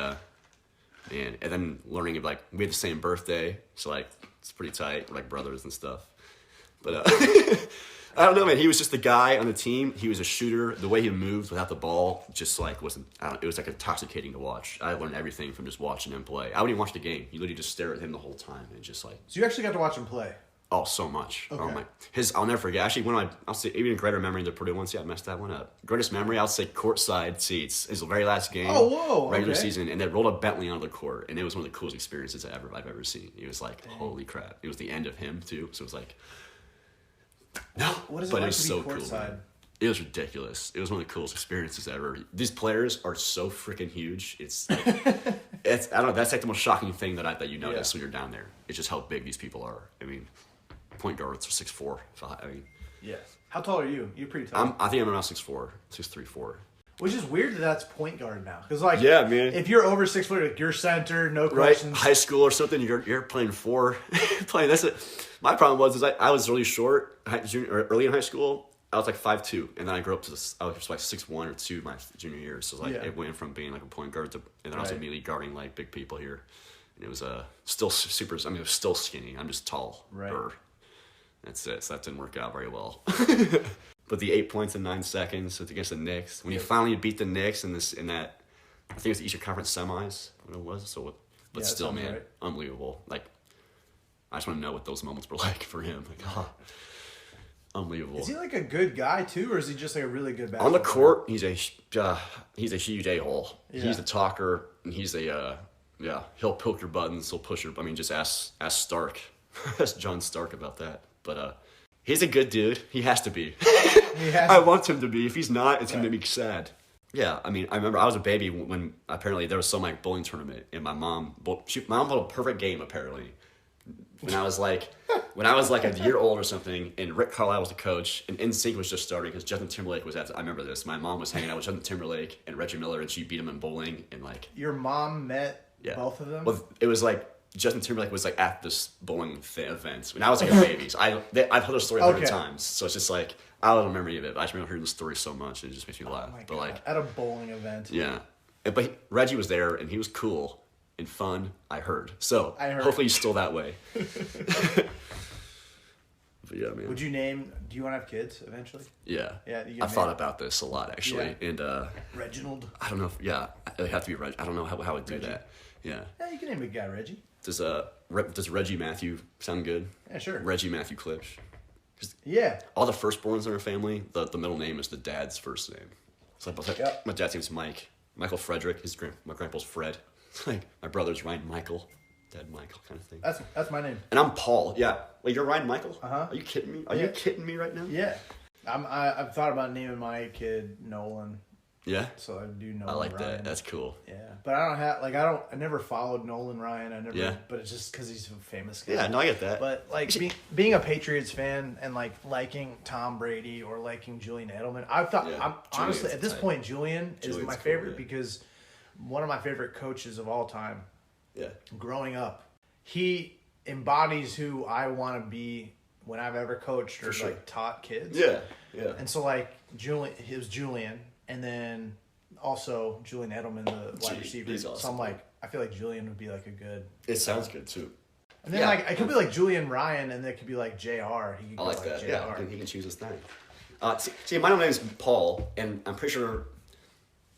then learning of like we had the same birthday, so like it's pretty tight. We're like brothers and stuff. But I don't know, man. He was just the guy on the team. He was a shooter. The way he moved without the ball just like wasn't. It was like intoxicating to watch. I learned everything from just watching him play. I wouldn't even watch the game. You literally just stare at him the whole time and just like. So you actually got to watch him play. Oh, so much. Okay. Oh my, I'll never forget. Actually, I'll say even a greater memory than the Purdue one. See, I messed that one up. Greatest memory, I'll say courtside seats. His very last game. Oh, whoa. Regular season, and they rolled a Bentley onto the court, and it was one of the coolest experiences I've ever seen. It was like, holy crap. It was the end of him too, so it was like, no. What is it like to be courtside? Cool, it was ridiculous. It was one of the coolest experiences ever. These players are so freaking huge. It's like, I don't know. That's like the most shocking thing that you notice when you're down there. It's just how big these people are. I mean. Point guards are 6'4". I mean, yeah. How tall are you? You're pretty tall. I think I'm around 6'4", 6'3", 4". Which is weird that's point guard now, because like, yeah, man. If you're over 6 foot, like, you're center, no questions. Right, high school or something, you're playing 4, That's it. My problem was I was really short. Early in high school, I was like 5'2", and then I grew up to I was like 6'1" or 2 my junior year. So like it went from being like a point guard to, and then I was immediately guarding like big people here, and it was still super. I mean, it was still skinny. I'm just tall. Right. That's it. So that didn't work out very well. But the 8 points in 9 seconds against the Knicks, when you finally beat the Knicks in that, I think it was the Eastern Conference semis when it was. So, but still, man, unbelievable. Like, I just want to know what those moments were like for him. Like, unbelievable. Is he like a good guy too, or is he just like a really good basketball on the court? He's a huge a-hole. Yeah. He's a talker, and he's he'll poke your buttons, he'll push your. I mean, just ask Stark, ask John Stark about that. But he's a good dude. He has to be. I want him to be. If he's not, it's going to make me sad. Yeah, I mean, I remember I was a baby when apparently there was some like bowling tournament, and my mom played a perfect game apparently. When I was like a year old or something, and Rick Carlisle was the coach, and NSYNC was just starting because Justin Timberlake was I remember this. My mom was hanging out with Justin Timberlake and Reggie Miller, and she beat him in bowling, and like. Your mom met both of them? Well, it was like. Justin Timberlake was like at this bowling event when I was like a baby. So I've heard the story 100 times, so it's just like I don't remember any of it. But I just remember hearing the story so much, and it just makes me laugh. But like at a bowling event, yeah. But Reggie was there, and he was cool and fun. I heard. So hopefully he's still that way. But yeah, man. Do you want to have kids eventually? Yeah. Yeah. I've thought about this a lot actually, and Reginald. I don't know. It would have to be Reggie. I don't know how I'd do that. Yeah. Yeah, you can name a guy Reggie. Does Reggie Matthew sound good? Yeah, sure. Reggie Matthew Klipsch. Yeah. All the firstborns in our family, the middle name is the dad's first name. So my dad's name's Mike. Michael Frederick. My grandpa's Fred. Like my brother's Ryan Michael. Dad Michael kind of thing. That's my name. And I'm Paul. Yeah. Wait, you're Ryan Michael? Uh-huh. Are you kidding me? Are you kidding me right now? Yeah. I've thought about naming my kid Nolan. Yeah. So I do Nolan. I like Ryan. that. That's cool. Yeah, but I never followed Nolan Ryan. But it's just because he's a famous guy. Yeah, no, I get that. But like being a Patriots fan and like liking Tom Brady or liking Julian Edelman, I'm honestly at this point Julian's is my favorite because one of my favorite coaches of all time. Yeah. Growing up, he embodies who I want to be when I've ever coached or like taught kids. Yeah, yeah. And so like it was Julian. And then also Julian Edelman, the wide receiver. Awesome. So I'm like, I feel like Julian would be like a good. It sounds good too. And then like it could be like Julian Ryan, and it could be like Jr. I like that. JR. Yeah, he can choose his thing. See, my name is Paul, and I'm pretty sure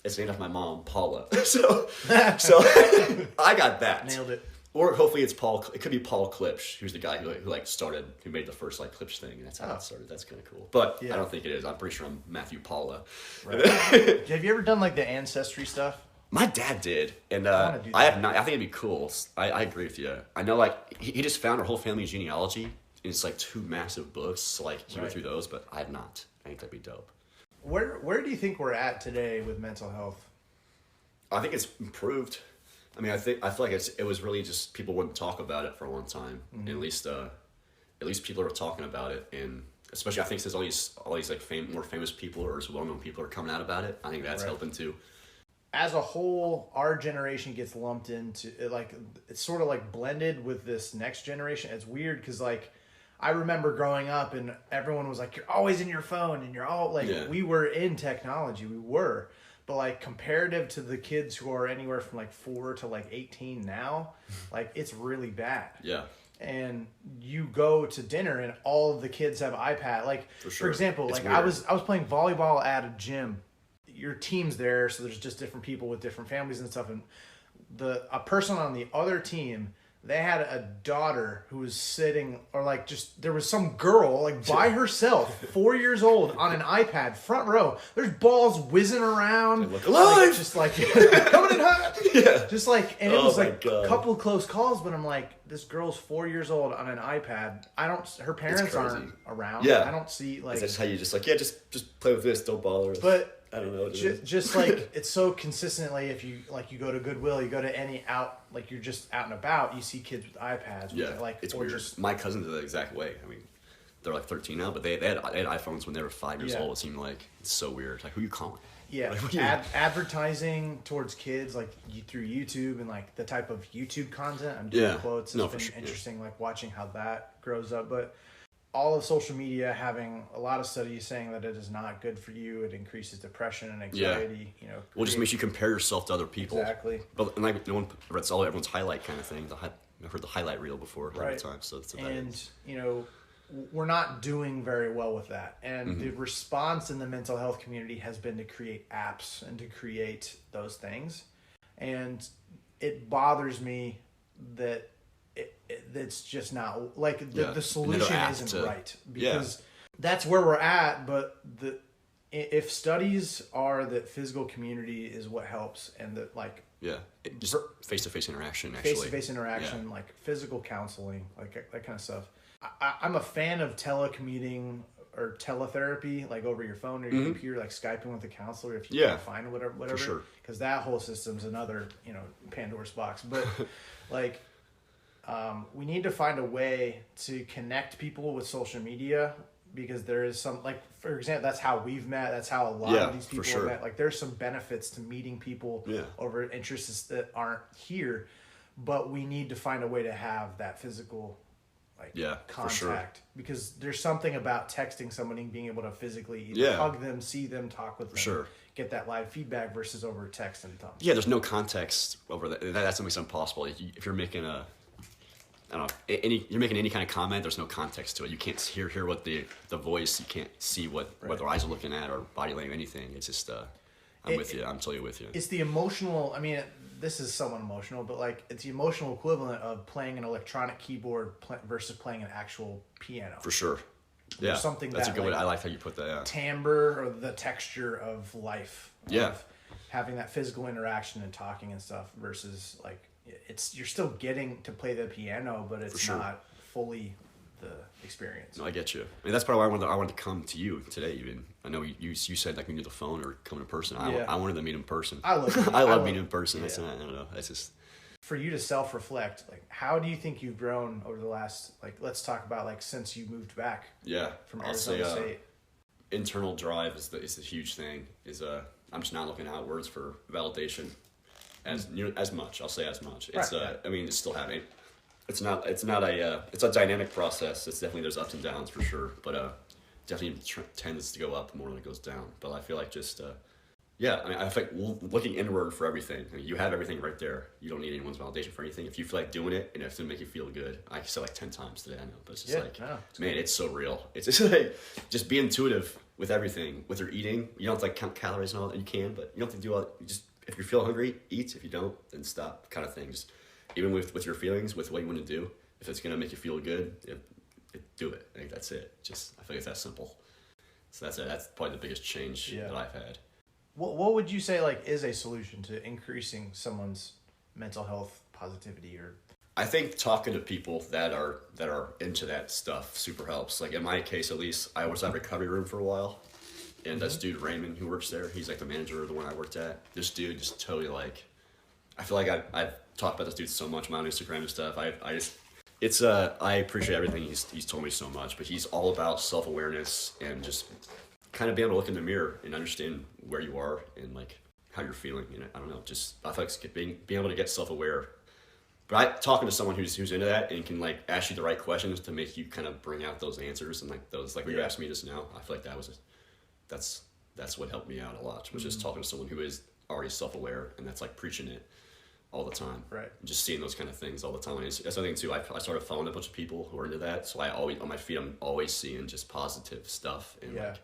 it's named after my mom, Paula. so I got that. Nailed it. Or hopefully it's Paul. It could be Paul Klipsch, who's the guy who made the first like Klipsch thing, and that's how it started. That's kind of cool. But I don't think it is. I'm pretty sure I'm Matthew Paula. Right. Have you ever done like the ancestry stuff? My dad did, and I have not. I think it'd be cool. I agree with you. I know, like he just found our whole family genealogy, and it's like 2 massive books. So like he went through those, but I have not. I think that'd be dope. Where do you think we're at today with mental health? I think it's improved. I mean, I feel like it was really just people wouldn't talk about it for a long time. And at least people are talking about it, and especially I think since all these like more famous people or well-known people are coming out about it, I think that's helping too. As a whole, our generation gets lumped into like it's sort of like blended with this next generation. It's weird because like I remember growing up and everyone was like, "You're always in your phone," and you're all like, we were in technology, but like comparative to the kids who are anywhere from like 4 to like 18 now, like it's really bad. Yeah. And you go to dinner and all of the kids have iPad. Like for example, it's like weird. I was playing volleyball at a gym. Your team's there, so there's just different people with different families and stuff. And a person on the other team, they had a daughter who was sitting, or like just there was some girl like by herself, 4 years old, on an iPad, front row. There's balls whizzing around, like, just like coming in hot. Yeah, just like, and it was like a couple of close calls. But I'm like, this girl's 4 years old on an iPad. Her parents aren't around. Yeah, I don't see like. That's how you just like just play with this, don't bother us. But I don't know. Just like it's so consistently, if you like, you go to Goodwill, you go to any like you're just out and about, you see kids with iPads. Yeah, like it's weird. My cousins are the exact way. I mean, they're like 13 now, but they had iPhones when they were 5 years old. It seemed like it's so weird. Like, who are you calling? Yeah, like, advertising towards kids like through YouTube and like the type of YouTube content. I'm doing quotes. It's been interesting, like watching how that grows up, but. All of social media having a lot of studies saying that it is not good for you. It increases depression and anxiety. Yeah. Well, it just makes you compare yourself to other people. Exactly. But and like that's all everyone's highlight kind of thing. I've heard the highlight reel before many times. So it's we're not doing very well with that. And the response in the mental health community has been to create apps and to create those things. And it bothers me that it's just not like the solution isn't right, because that's where we're at. But if studies are that physical community is what helps, and that like just face-to-face interaction, like physical counseling, like that kind of stuff. I'm a fan of telecommuting or teletherapy, like over your phone or your computer, like Skyping with a counselor if you can find whatever, because that whole system's another Pandora's box. But like. We need to find a way to connect people with social media, because there is some, like, for example, that's how we've met. That's how a lot of these people have met. Like, there's some benefits to meeting people over interests that aren't here, but we need to find a way to have that physical, like, contact, because there's something about texting somebody and being able to physically hug them, see them, talk with them, get that live feedback versus over text and thumbs. Yeah, there's no context over that. That's something impossible. If you're making you're making any kind of comment, there's no context to it. You can't hear what the voice, you can't see what their eyes are looking at or body language, anything. It's just I'm with you. I'm totally with you. It's the emotional. I mean, this is somewhat emotional, but like it's the emotional equivalent of playing an electronic keyboard versus playing an actual piano. For sure. Yeah, something that's a good way. I like how you put that. Yeah. Timbre or the texture of life. Of having that physical interaction and talking and stuff versus like. You're still getting to play the piano, but it's not fully the experience. No, I get you. I mean, that's probably why I wanted to come to you today. Even I know you said like we do the phone or come in person. I wanted to meet in person. I love meeting in person. Yeah. I don't know. It's just for you to self-reflect. Like, how do you think you've grown over the last, like, let's talk about like since you moved back? Yeah, from Arizona State. Internal drive is a huge thing. I'm just not looking outwards for validation. As much, I'll say as much. It's I mean, it's still happening. It's a dynamic process. It's definitely, there's ups and downs for sure, but definitely tends to go up more than it goes down. But I feel like just I mean, I feel like looking inward for everything. I mean, you have everything right there. You don't need anyone's validation for anything. If you feel like doing it and if it's gonna make you feel good, I said like 10 times today. I know, but it's just man, it's so real. It's just like just be intuitive with everything, with your eating. You don't have to like count calories and all that. You can, but you don't have to do all. You just. If you feel hungry, eat. If you don't, then stop, kind of things. Even with your feelings, with what you want to do, if it's going to make you feel good, do it. I think that's it. I feel like it's that simple. So that's it. That's probably the biggest change that I've had. What would you say like is a solution to increasing someone's mental health positivity? Or I think talking to people that are into that stuff super helps. Like in my case, at least, I was at a recovery room for a while. And this dude, Raymond, who works there, he's like the manager of the one I worked at. This dude just totally like, I feel like I've talked about this dude so much on Instagram and stuff. I appreciate everything he's told me so much, but he's all about self-awareness and just kind of being able to look in the mirror and understand where you are and like how you're feeling. You know, I don't know, just I feel like being able to get self-aware. But talking to someone who's into that and can like ask you the right questions to make you kind of bring out those answers and like those like what you asked me just now. I feel like that's what helped me out a lot, was just talking to someone who is already self-aware and that's like preaching it all the time. Right. And just seeing those kind of things all the time. And that's something too. I started following a bunch of people who are into that, so I always on my feed I'm always seeing just positive stuff and like,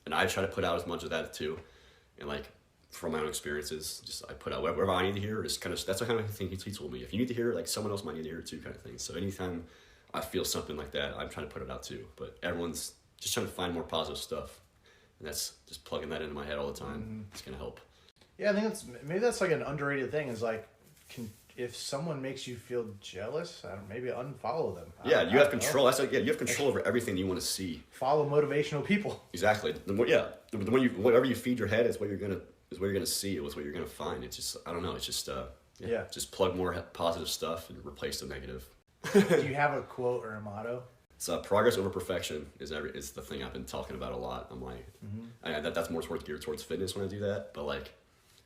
and I try to put out as much of that too, and like from my own experiences, just I put out whatever I need to hear. Is kind of that's the kind of thing he told me. If you need to hear it, like someone else might need to hear it too, kind of thing. So anytime I feel something like that, I'm trying to put it out too. But everyone's just trying to find more positive stuff, and that's just plugging that into my head all the time. It's gonna help. Yeah, I think maybe that's like an underrated thing. Is like, if someone makes you feel jealous, maybe unfollow them. Yeah, you have control. That's like, you have control over everything you want to see. Follow motivational people. Exactly. The more whatever you feed your head is what you're gonna see. It's what you're gonna find. It's just I don't know. It's just just plug more positive stuff and replace the negative. Do you have a quote or a motto? So progress over perfection is the thing I've been talking about a lot. I'm like, that's more geared towards fitness when I do that. But like,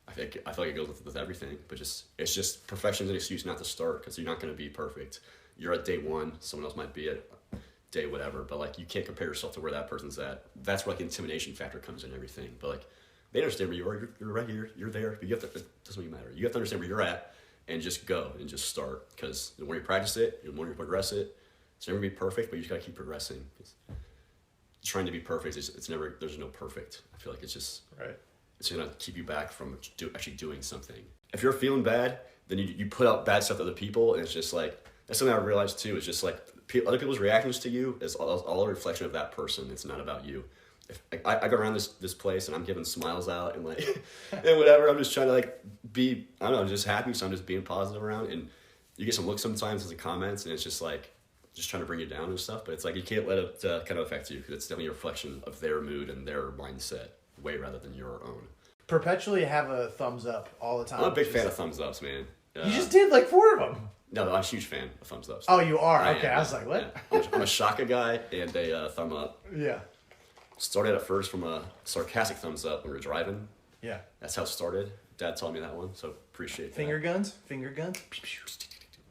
I feel like it goes with everything. But it's just perfection's an excuse not to start because you're not going to be perfect. You're at day one. Someone else might be at day whatever. But like, you can't compare yourself to where that person's at. That's where like the intimidation factor comes in and everything. But like, they understand where you are. You're right here. You're there. But it doesn't really matter. You have to understand where you're at and just go and just start. Because the more you practice it, the more you progress it. It's never gonna be perfect, but you just gotta keep progressing. Trying to be perfect it's never. There's no perfect. I feel like it's just right. It's gonna keep you back from actually doing something. If you're feeling bad, then you put out bad stuff to other people, and it's just like that's something I realized too. It's just like other people's reactions to you is all a reflection of that person. It's not about you. If I go around this place and I'm giving smiles out and like and whatever, I'm just trying to like be I don't know just happy. So I'm just being positive around, and you get some looks sometimes as the comments, and it's just like. Just trying to bring you down and stuff, but it's like you can't let it kind of affect you because it's definitely a reflection of their mood and their mindset way rather than your own. Perpetually have a thumbs up all the time. I'm a big fan of thumbs ups, man. You just did like 4 of them. No, I'm a huge fan of thumbs ups. Oh, you are? Okay, I was like, what? Yeah. I'm a shaka guy and a thumb up. Yeah. Started at first from a sarcastic thumbs up when we were driving. Yeah. That's how it started. Dad taught me that one, so appreciate Finger that. Finger guns?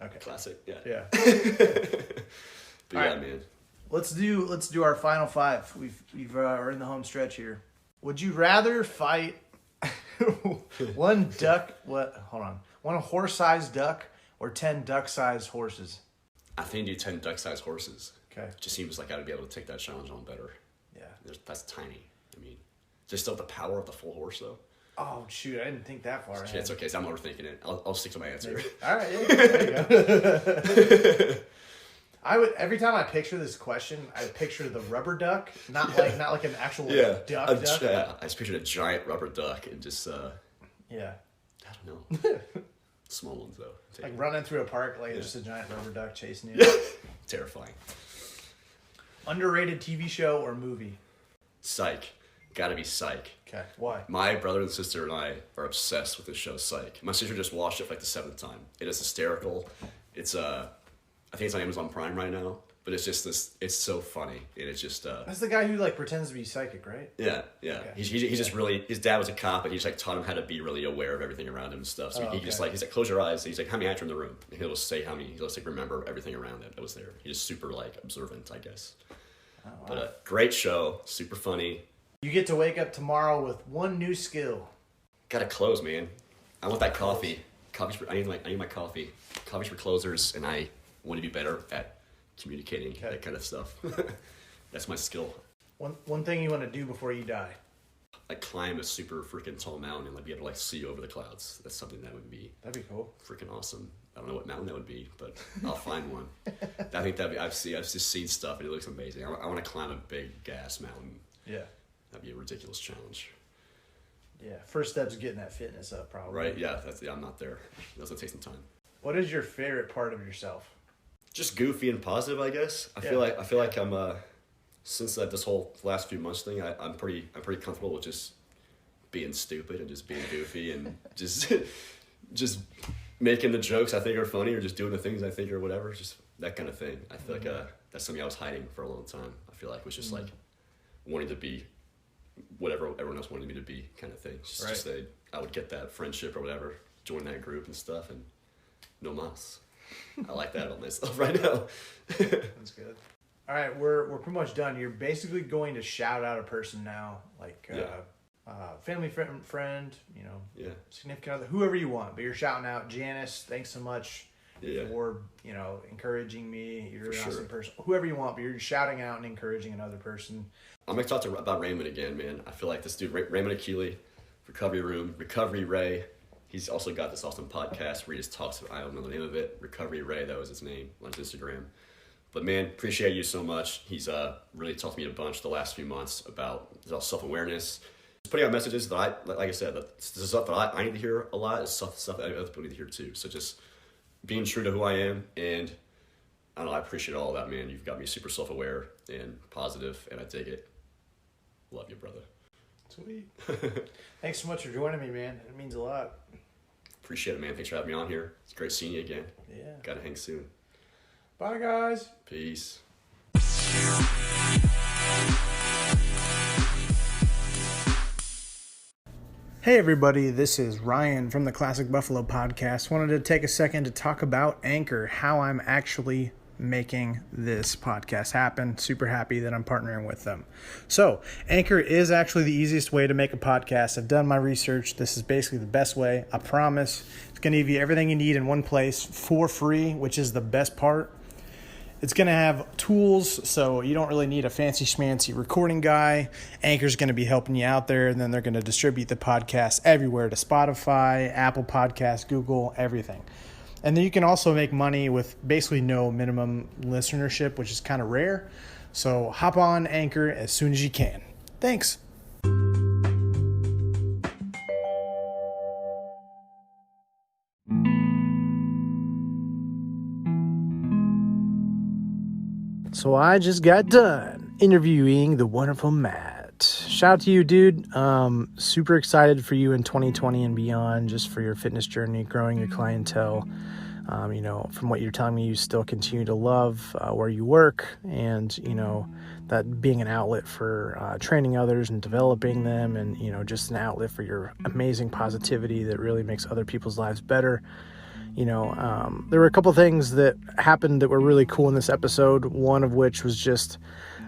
Okay. Classic, yeah. Yeah. But yeah, right, man. Let's do our final 5. We've are in the home stretch here. Would you rather fight one horse-sized duck or 10 duck-sized horses? I think do 10 duck-sized horses. Okay. It just seems like I would be able to take that challenge on better. Yeah. That's tiny. I mean, just still the power of the full horse though. Oh shoot! I didn't think that far ahead. It's okay. So I'm overthinking it. I'll stick to my answer. Maybe. All right. Yeah, there you go. I would every time I picture this question, I picture the rubber duck, not like an actual duck. Yeah, I just pictured a giant rubber duck and just yeah. I don't know. Small ones though. Like running through a park, like just a giant rubber duck chasing you. Terrifying. Underrated TV show or movie? Psych. Gotta be Psych. Okay, why? My brother and sister and I are obsessed with the show Psych. My sister just watched it for like the 7th time. It is hysterical. It's I think it's on Amazon Prime right now, but it's just it's so funny, and it's just that's the guy who like pretends to be psychic, right? Yeah. Okay. He's just really, his dad was a cop, and he just like taught him how to be really aware of everything around him and stuff. So he's like close your eyes. He's like, how many items in the room? And he'll say he'll just like remember everything around it that was there. He's just super like observant, I guess. Oh, wow. But great show, super funny. You get to wake up tomorrow with one new skill. Gotta close, man. I want that coffee. I need my coffee. Coffee's for closers, and I want to be better at communicating that kind of stuff. That's my skill. One thing you want to do before you die. Like climb a super freaking tall mountain and like be able to like see over the clouds. That's something that'd be cool. Freaking awesome. I don't know what mountain that would be, but I'll find one. I think I've just seen stuff and it looks amazing. I want to climb a big gas mountain. Yeah. That'd be a ridiculous challenge. Yeah. First step's getting that fitness up, probably. Right. Yeah. I'm not there. That's gonna take some time. What is your favorite part of yourself? Just goofy and positive, I guess. I feel like I'm since this whole last few months thing, I'm pretty comfortable with just being stupid and just being goofy and just just making the jokes I think are funny, or just doing the things I think are whatever, just that kind of thing. I feel like that's something I was hiding for a long time. I feel like was just like wanting to be whatever everyone else wanted me to be, kind of thing. Just that I would get that friendship or whatever, join that group and stuff, and no mas. I like that about myself right now. That's good. All right, we're pretty much done. You're basically going to shout out a person now, like family friend, significant other, whoever you want. But you're shouting out Janice. Thanks so much for encouraging me. You're an awesome person. Whoever you want, but you're shouting out and encouraging another person. I'm gonna talk about Raymond again, man. I feel like this dude, Raymond Akili, Recovery Room, Recovery Ray. He's also got this awesome podcast where he just talks about, I don't know the name of it, Recovery Ray, that was his name on his Instagram. But man, appreciate you so much. He's really talked to me a bunch the last few months about self-awareness. Just putting out messages that like I said, the stuff that I need to hear a lot is stuff that other people need to hear too. So just being true to who I am, and I don't know, I appreciate all of that, man. You've got me super self-aware and positive, and I dig it. Love you, brother. Sweet. Thanks so much for joining me, man. It means a lot. Appreciate it, man. Thanks for having me on here. It's great seeing you again. Yeah. Gotta hang soon. Bye, guys. Peace. Hey everybody, this is Ryan from the Classic Buffalo Podcast. Wanted to take a second to talk about Anchor, how I'm actually making this podcast happen. Super happy that I'm partnering with them. So, Anchor is actually the easiest way to make a podcast. I've done my research. This is basically the best way. I promise. It's going to give you everything you need in one place for free, which is the best part. It's going to have tools, so you don't really need a fancy schmancy recording guy. Anchor's going to be helping you out there, and then they're going to distribute the podcast everywhere to Spotify, Apple Podcasts, Google, everything. And then you can also make money with basically no minimum listenership, which is kind of rare. So hop on Anchor as soon as you can. Thanks. So I just got done interviewing the wonderful Matt. Shout out to you, dude. Super excited for you in 2020 and beyond, just for your fitness journey, growing your clientele. From what you're telling me, you still continue to love where you work, and, that being an outlet for training others and developing them, and, just an outlet for your amazing positivity that really makes other people's lives better. There were a couple things that happened that were really cool in this episode. One of which was just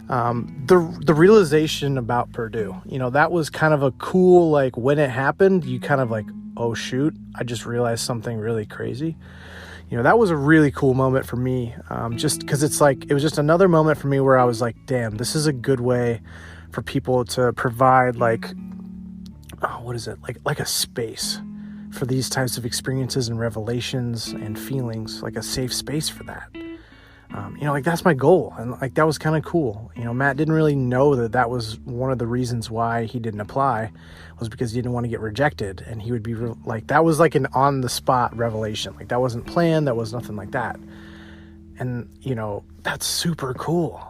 the realization about Purdue. That was kind of a cool, like, when it happened, you kind of like, oh shoot, I just realized something really crazy. That was a really cool moment for me, just because it was just another moment for me where I was like, damn, this is a good way for people to provide, like, like a space for these types of experiences and revelations and feelings, like a safe space for that. That's my goal. And that was kind of cool. Matt didn't really know that was one of the reasons why he didn't apply, was because he didn't want to get rejected. And he would be that was like an on the spot revelation. That wasn't planned. That was nothing like that. And, that's super cool.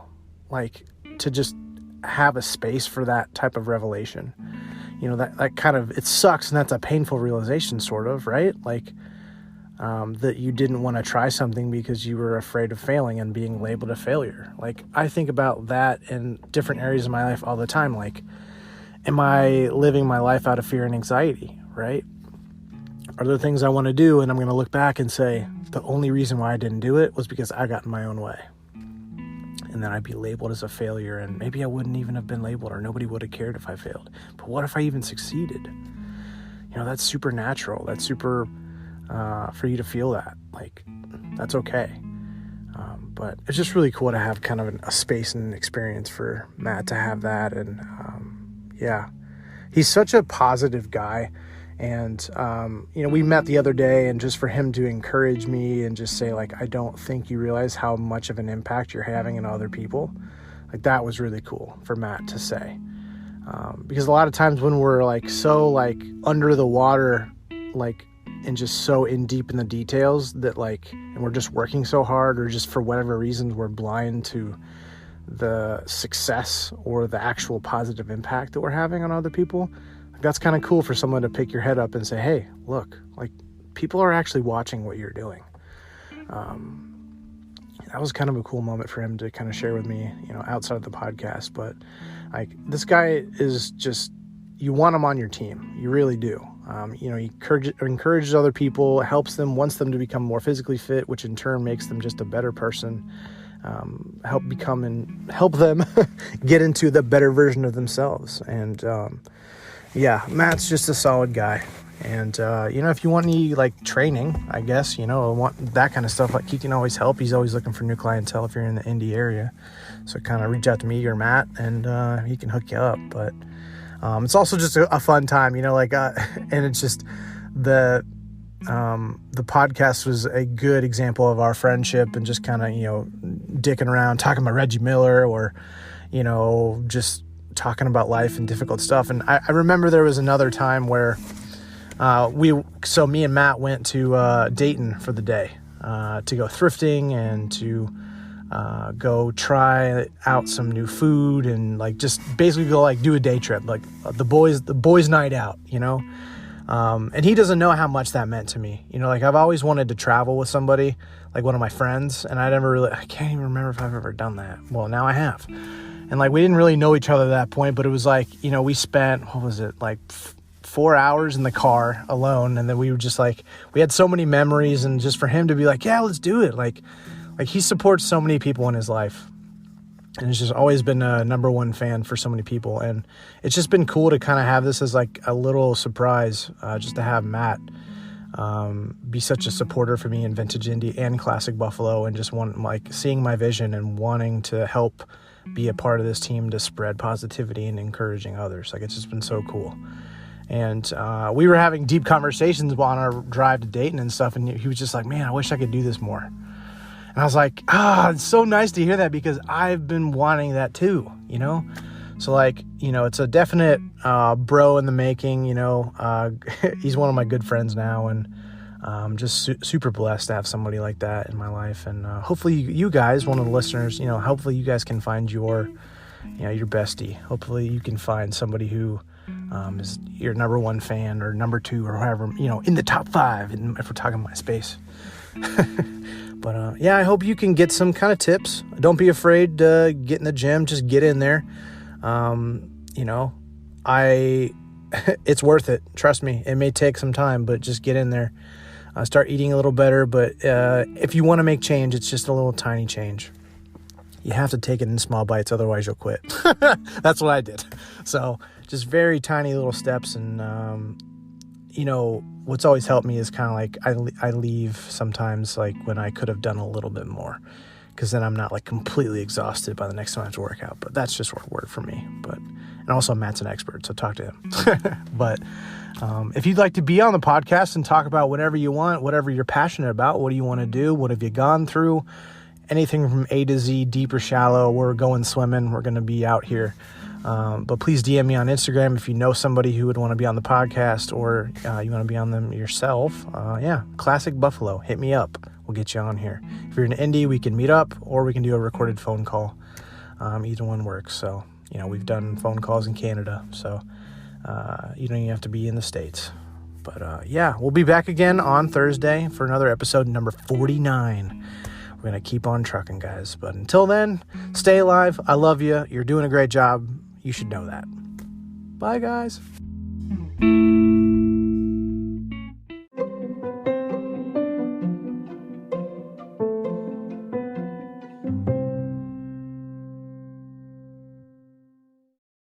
To just have a space for that type of revelation. That kind of, it sucks, and that's a painful realization, sort of, right? That you didn't want to try something because you were afraid of failing and being labeled a failure. I think about that in different areas of my life all the time. Am I living my life out of fear and anxiety, right? Are there things I want to do, and I'm going to look back and say, the only reason why I didn't do it was because I got in my own way. And then I'd be labeled as a failure, and maybe I wouldn't even have been labeled, or nobody would have cared if I failed. But what if I even succeeded? That's super natural. That's super for you to feel that. That's okay. But it's just really cool to have kind of a space and experience for Matt to have that. And he's such a positive guy. And, we met the other day, and just for him to encourage me and just say, I don't think you realize how much of an impact you're having on other people. That was really cool for Matt to say. Because a lot of times when we're so under the water, and just so in deep in the details that and we're just working so hard, or just for whatever reasons, we're blind to the success or the actual positive impact that we're having on other people. That's kind of cool for someone to pick your head up and say, hey, look, people are actually watching what you're doing. That was kind of a cool moment for him to kind of share with me, outside of the podcast. But like, this guy is just, you want him on your team. You really do. He encourages other people, wants them to become more physically fit, which in turn makes them just a better person. Help them get into the better version of themselves. And, Matt's just a solid guy. And, if you want any like training, I guess, want that kind of stuff, like he can always help. He's always looking for new clientele if you're in the Indy area. So kind of reach out to me or Matt, and he can hook you up. But it's also just a fun time, and it's just the podcast was a good example of our friendship and just kind of, dicking around, talking about Reggie Miller or, just talking about life and difficult stuff. And I remember there was another time where me and Matt went to Dayton for the day to go thrifting and to go try out some new food and like just basically go like do a day trip, like the boys night out, and he doesn't know how much that meant to me. I've always wanted to travel with somebody, like one of my friends, and I can't even remember if I've ever done that. Well, now I have. And like, we didn't really know each other at that point, but it was like, we spent, 4 hours in the car alone. And then we were just like, we had so many memories, and just for him to be like, yeah, let's do it. Like he supports so many people in his life, and it's just always been a number one fan for so many people. And it's just been cool to kind of have this as like a little surprise, just to have Matt be such a supporter for me in Vintage Indy and Classic Buffalo, and just seeing my vision and wanting to help be a part of this team to spread positivity and encouraging others. Like, it's just been so cool. And we were having deep conversations on our drive to Dayton and stuff, and he was just like, man, I wish I could do this more. And I was like, it's so nice to hear that, because I've been wanting that too, So like, it's a definite bro in the making, he's one of my good friends now, and I'm just super blessed to have somebody like that in my life. And hopefully you guys, one of the listeners, hopefully you guys can find your bestie. Hopefully you can find somebody who is your number one fan, or number two, or whatever, in the top 5, if we're talking MySpace. But I hope you can get some kind of tips. Don't be afraid to get in the gym. Just get in there. It's worth it. Trust me. It may take some time, but just get in there. Start eating a little better. But if you want to make change, it's just a little tiny change. You have to take it in small bites, otherwise you'll quit. That's what I did. So just very tiny little steps. And, what's always helped me is kind of like I leave sometimes, like when I could have done a little bit more, because then I'm not like completely exhausted by the next time I have to work out. But that's just word for me. And also Matt's an expert, so talk to him. But if you'd like to be on the podcast and talk about whatever you want, whatever you're passionate about, what do you want to do? What have you gone through? Anything from A to Z, deep or shallow. We're going swimming. We're going to be out here. But please DM me on Instagram if you know somebody who would want to be on the podcast, or you want to be on them yourself. Classic Buffalo. Hit me up. We'll get you on here. If you're in Indy, we can meet up, or we can do a recorded phone call. Either one works. So, we've done phone calls in Canada. So, you don't even have to be in the States. But, we'll be back again on Thursday for another episode, number 49. We're going to keep on trucking, guys. But until then, stay alive. I love you. You're doing a great job. You should know that. Bye, guys.